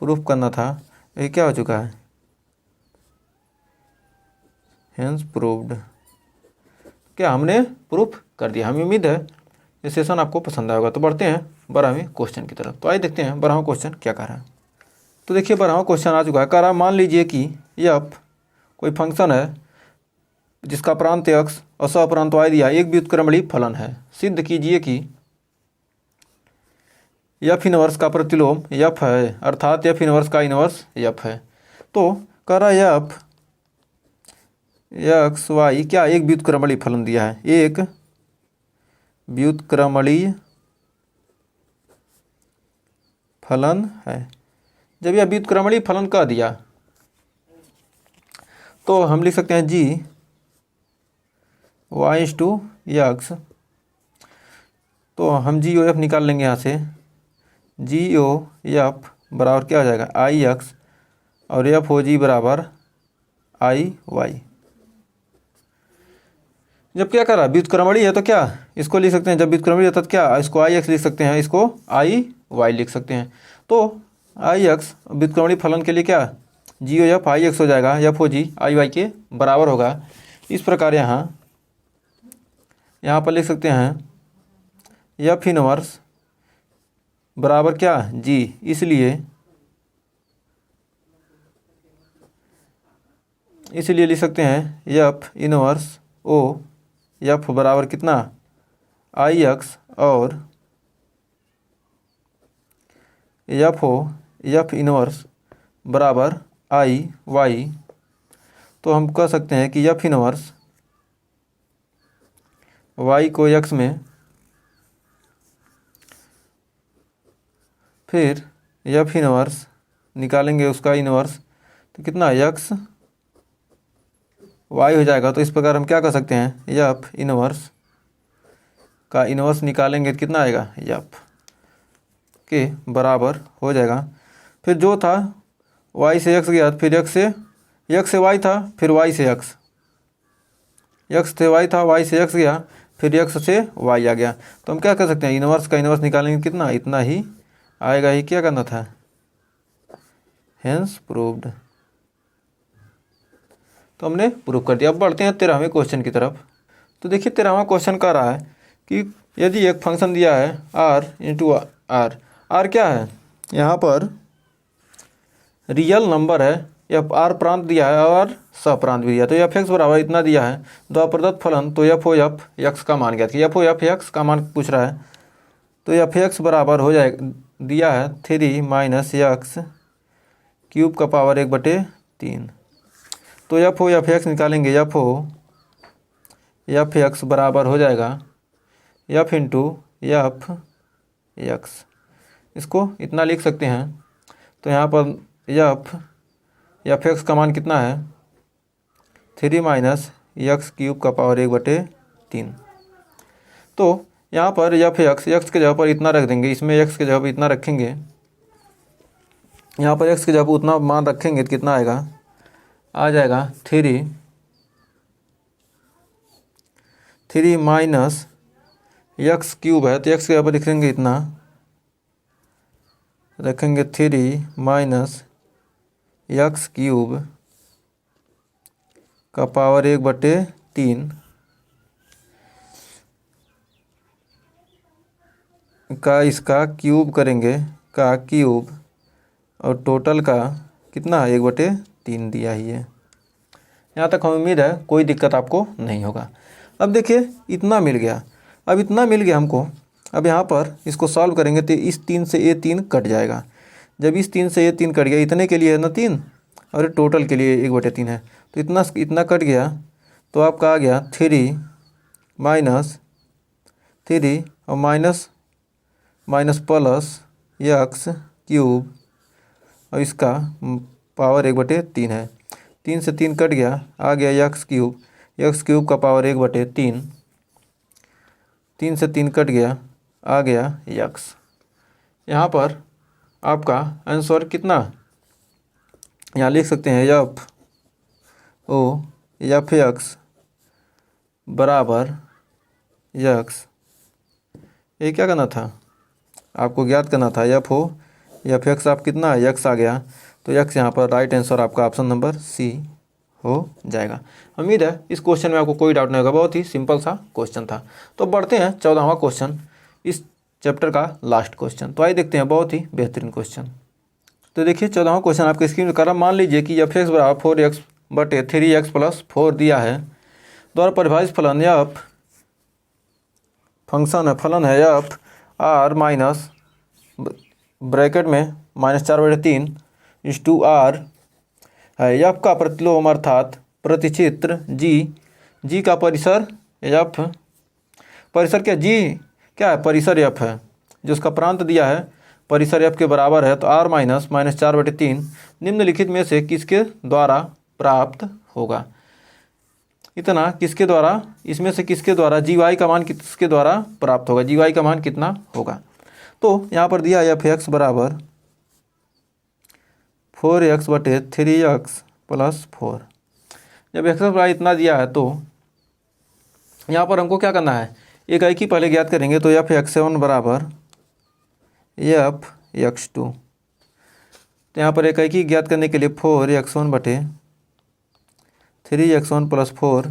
प्रूफ करना था, ये क्या हो चुका है, हेंस प्रूव्ड। क्या हमने प्रूफ कर दिया। हमें उम्मीद है ये सेशन आपको पसंद आएगा। तो बढ़ते हैं 12वें क्वेश्चन की तरफ। तो आइए देखते हैं 12वां क्वेश्चन क्या कह रहा है। तो देखिए 12वां क्वेश्चन आ चुका है। कह रहा है मान लीजिए कि f कोई फंक्शन है जिसका प्रांत x और सहप्रांत y दिया एक व्युत्क्रमणीय फलन है। सिद्ध कीजिए कि f इनवर्स का प्रतिलोम f है, अर्थात f इनवर्स का इनवर्स f है। तो कह रहा है f x y क्या एक व्युत्क्रमणीय फलन दिया है, एक व्युत्क्रमणीय फलन है। जब यह व्युत्क्रमणीय फलन कह दिया तो हम लिख सकते हैं जी वाई इज टू यक्स। तो हम जी ओ एफ निकाल लेंगे यहाँ से। जी ओ एफ बराबर क्या हो जाएगा आई एक्स और एफ ओ जी बराबर आई वाई। जब क्या करा व्युत्क्रमणी है तो क्या इसको लिख सकते हैं, जब व्युत्क्रमणी है तो क्या इसको आई एक्स लिख सकते हैं, इसको आई वाई लिख सकते हैं। तो आई एक्स व्युत्क्रमणी फलन के लिए क्या जी ओ एफ आई एक्स हो जाएगा, एफ ओ जी आई वाई के बराबर होगा। इस प्रकार यहाँ पर लिख सकते हैं एफ इनवर्स बराबर क्या जी, इसलिए लिख सकते हैं एफ इनवर्स ओ एफ बराबर कितना आई एक्स और एफ ओ एफ इनवर्स बराबर आई वाई। तो हम कह सकते हैं कि एफ इनवर्स वाई को एक्स में, फिर एफ इनवर्स निकालेंगे उसका इनवर्स तो कितना एक्स वाई हो जाएगा। तो इस प्रकार हम क्या कर सकते हैं एफ इनवर्स का इनवर्स निकालेंगे तो कितना आएगा एफ के बराबर हो जाएगा। फिर जो था वाई से एक्स गया, फिर एक्स से वाई था, फिर वाई से एक्स से वाई था, वाई से एक्स गया, फिर एक्स से वाई आ गया। तो हम क्या कर सकते हैं इनवर्स का इनवर्स निकालेंगे कितना इतना ही आएगा ही। क्या करना था हेंस प्रूव्ड। तो हमने प्रूव कर दिया। अब बढ़ते हैं 13वें क्वेश्चन की तरफ। तो देखिए 13वां क्वेश्चन कह रहा है कि यदि एक फंक्शन दिया है r इंटू आर क्या है यहाँ पर रियल नंबर है, एफ आर प्रांत दिया है और सप्रांत भी दिया है। तो एफ एक्स बराबर इतना दिया है द्वारा प्रदत्त फलन, तो एफ ओ एफ एक्स का मान ज्ञात किया, एफ ओ एफ एक्स का मान पूछ रहा है। तो एफ एक्स बराबर हो जाएगा दिया है 3 माइनस एक्स क्यूब का पावर 1/3। तो एफ ओ एफ एक्स निकालेंगे, एफ ओ एफ एक्स बराबर हो जाएगा एफ इंटू एफ एक्स। इसको इतना लिख सकते हैं। तो यहाँ पर एफ एक्स का मान कितना है 3 माइनस एक्स क्यूब का पावर 1/3। तो यहाँ पर एफ एक्स के जगह पर इतना रख देंगे, इसमें एक्स के जगह पर इतना रखेंगे, यहाँ पर एक्स के जगह पर उतना मान रखेंगे तो कितना आएगा आ जाएगा 3 माइनस एक्स क्यूब है तो एक्स के जगह पर लिखेंगे इतना, रखेंगे 3 माइनस एक्स क्यूब का पावर 1/3 का इसका क्यूब करेंगे का क्यूब और टोटल का कितना 1/3 दिया ही है। यहाँ तक हमें उम्मीद है कोई दिक्कत आपको नहीं होगा। अब देखिए इतना मिल गया, अब इतना मिल गया हमको। अब यहाँ पर इसको सॉल्व करेंगे तो इस 3 से ये 3 कट जाएगा। जब इस 3 से ये 3 कट गया, इतने के लिए है ना 3 और टोटल के लिए 1/3 है, तो इतना कट गया। तो आपका आ गया 3 माइनस 3 और माइनस प्लस एक्स क्यूब और इसका पावर 1/3 है। 3 से 3 कट गया, आ गया एक्स क्यूब का पावर 1/3। 3 से 3 कट गया, आ गया एक्स। यहाँ पर आपका आंसर कितना यहाँ लिख सकते हैं एफ ओ एफ एक्स बराबर एक्स। ये क्या करना था आपको ज्ञात करना था एफ ओ एफ एक्स। आप कितना एक्स आ गया, तो एक्स यहाँ पर राइट आंसर आपका ऑप्शन नंबर सी हो जाएगा। उम्मीद है इस क्वेश्चन में आपको कोई डाउट नहीं होगा, बहुत ही सिंपल सा क्वेश्चन था। तो बढ़ते हैं 14वां क्वेश्चन, इस चैप्टर का लास्ट क्वेश्चन। तो आइए देखते हैं, बहुत ही बेहतरीन क्वेश्चन। तो देखिए 14वां क्वेश्चन आपके स्क्रीन पर कर रहा। मान लीजिए कि एफ एक्स बराबर 4x/3x + 4 दिया है, द्वारा परिभाषित फलन एफ फंक्शन है, फलन है एफ आर माइनस ब्रैकेट में -4/3 इस टू आर है। एफ का प्रतिलोम अर्थात प्रतिचित्र जी का परिसर एफ, परिसर क्या जी क्या है परिसर एफ है, जो उसका प्रांत दिया है परिसर एफ के बराबर है। तो आर माइनस -4/3 निम्नलिखित में से किसके द्वारा प्राप्त होगा। इतना किसके द्वारा, इसमें से किसके द्वारा, जी वाई का मान किसके द्वारा प्राप्त होगा, जी वाई का मान कितना होगा। तो यहाँ पर दिया एफ एक्स बराबर 4x बटे 3x प्लस 4। जब एक्स वाई इतना दिया है तो यहाँ पर हमको क्या करना है, एक ही पहले ज्ञात करेंगे। तो एफ एक्स 7 बराबर एफ एक्स 2। तो यहाँ पर एक ही ज्ञात करने के लिए 4x1 बटे 3x1 प्लस 4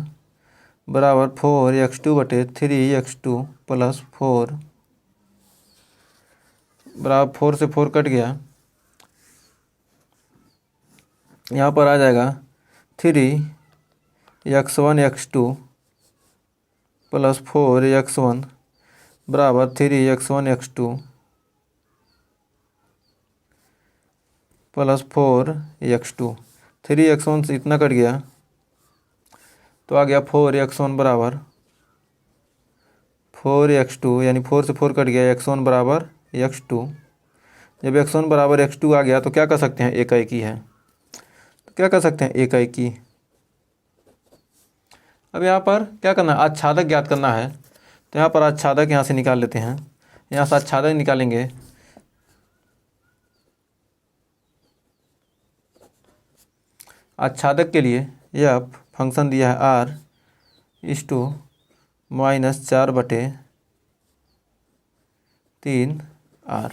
बराबर 4x2 बटे 3x2 प्लस 4 बराबर 4 से 4 कट गया। यहाँ पर आ जाएगा 3x1 x2 प्लस 4x1 बराबर 3x1 x2 plus 4x2। 3x1 से इतना कट गया तो आ गया 4x1 बराबर 4x2, यानी 4 से 4 कट गया, x1 बराबर x2। जब x1 बराबर x2 आ गया तो क्या कर सकते हैं, एकाएकी है, तो क्या कर सकते हैं, एकाएकी। अब यहाँ पर क्या करना है, आच्छादक ज्ञात करना है। तो यहाँ पर आच्छादक यहाँ से निकाल लेते हैं, यहाँ से आच्छादक निकालेंगे। आच्छादक के लिए एफ फंक्शन दिया है आर इस टू -4 बटे 3 आर,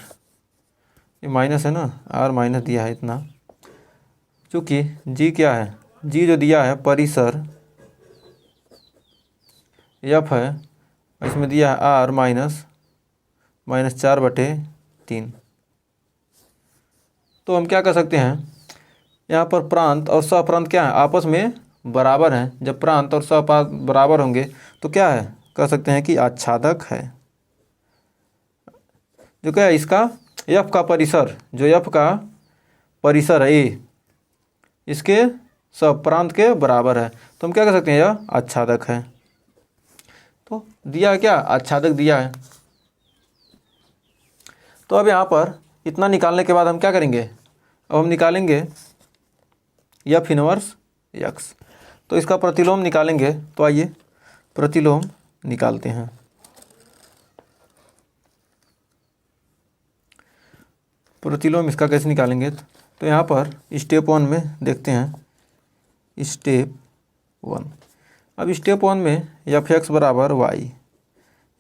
ये माइनस है ना, आर माइनस दिया है इतना। चूँकि जी क्या है, जी जो दिया है परिसर एफ है, इसमें दिया है आर -4 बटे 3। तो हम क्या कर सकते हैं, यहाँ पर प्रांत और सप्रांत क्या है, आपस में बराबर हैं। जब प्रांत और सप्रांत बराबर होंगे तो क्या है, कह सकते हैं कि आच्छादक है। जो क्या है, इसका एफ का परिसर, जो एफ का परिसर है ए, इसके सप्रांत के बराबर है, तो हम क्या कर सकते हैं, यह आच्छादक है। तो दिया है क्या, आच्छादक दिया है। तो अब यहाँ पर इतना निकालने के बाद हम क्या करेंगे, अब हम निकालेंगे एफ इनवर्स एक्स। तो इसका प्रतिलोम निकालेंगे। तो आइए प्रतिलोम निकालते हैं। प्रतिलोम इसका कैसे निकालेंगे, तो यहाँ पर स्टेप 1 में देखते हैं, स्टेप 1। अब स्टेप 1 में एफ एक्स बराबर वाई,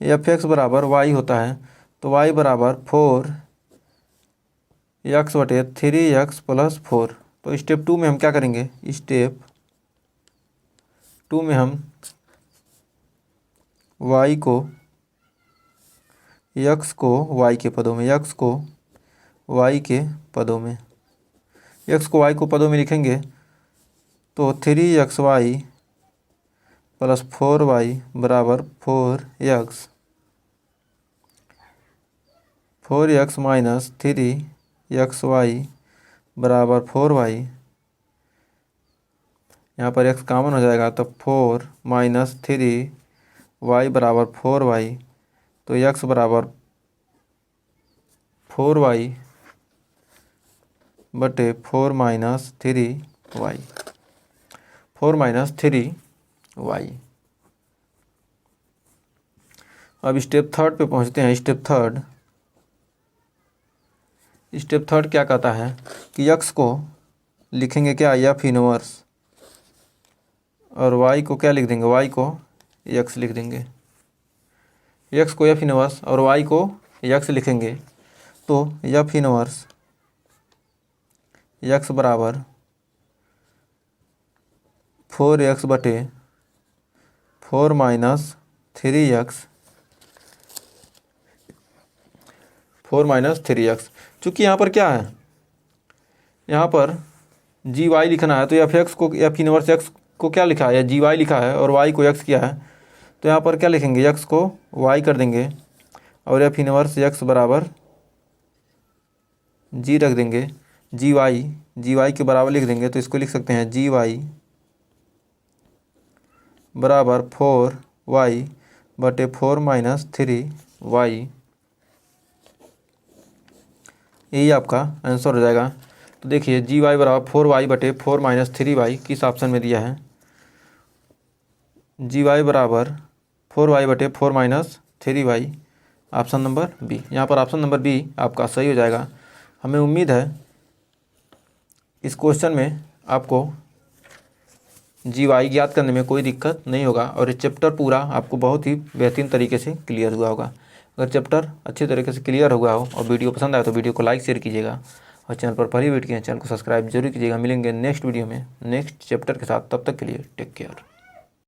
एफ एक्स बराबर वाई होता है। तो वाई बराबर 4x बटे 3x प्लस 4। तो स्टेप 2 में हम क्या करेंगे, स्टेप 2 में हम y को x को y के पदों में, x को y के पदों में, x को y को पदों में लिखेंगे। तो 3xy प्लस 4y बराबर 4x माइनस 3xy बराबर 4y। यहाँ पर x कॉमन हो जाएगा तो 4 माइनस 3y बराबर 4y। तो x बराबर 4y बटे 4 माइनस 3y, 4 माइनस 3y। अब स्टेप 3 पे पहुँचते हैं। स्टेप थर्ड क्या कहता है कि x को लिखेंगे क्या, एफ इनवर्स, और y को क्या लिख देंगे, y को x लिख देंगे। x को एफ इनवर्स और y को x लिखेंगे। तो एफ इनवर्स x बराबर 4x बटे 4 माइनस 3x, 4 माइनस 3x। चूँकि यहाँ पर क्या है, यहाँ पर जी वाई लिखना है। तो एफ एक्स को, एफ इनवर्स एक्स को क्या लिखा है, जी वाई लिखा है और वाई को एक्स किया है। तो यहाँ पर क्या लिखेंगे, एक्स को वाई कर देंगे और एफ इनवर्स एक्स बराबर जी रख देंगे, जी वाई के बराबर लिख देंगे। तो इसको लिख सकते हैं जी वाई बराबर 4y बटे 4 माइनस 3y। यही आपका आंसर हो जाएगा। तो देखिए जी वाई बराबर 4y बटे 4 माइनस 3y किस ऑप्शन में दिया है, जी वाई बराबर 4y बटे 4 minus 3y, option number B. यहाँ पर ऑप्शन नंबर बी आपका सही हो जाएगा। हमें उम्मीद है इस क्वेश्चन में आपको जी वाई ज्ञात करने में कोई दिक्कत नहीं होगा और ये चैप्टर पूरा आपको बहुत ही बेहतरीन तरीके से क्लियर हुआ होगा। अगर चैप्टर अच्छे तरीके से क्लियर हुआ हो और वीडियो पसंद आए तो वीडियो को लाइक शेयर कीजिएगा और चैनल पर पहली वीडियो चैनल को सब्सक्राइब जरूर कीजिएगा। मिलेंगे नेक्स्ट वीडियो में नेक्स्ट चैप्टर के साथ, तब तक के लिए टेक केयर।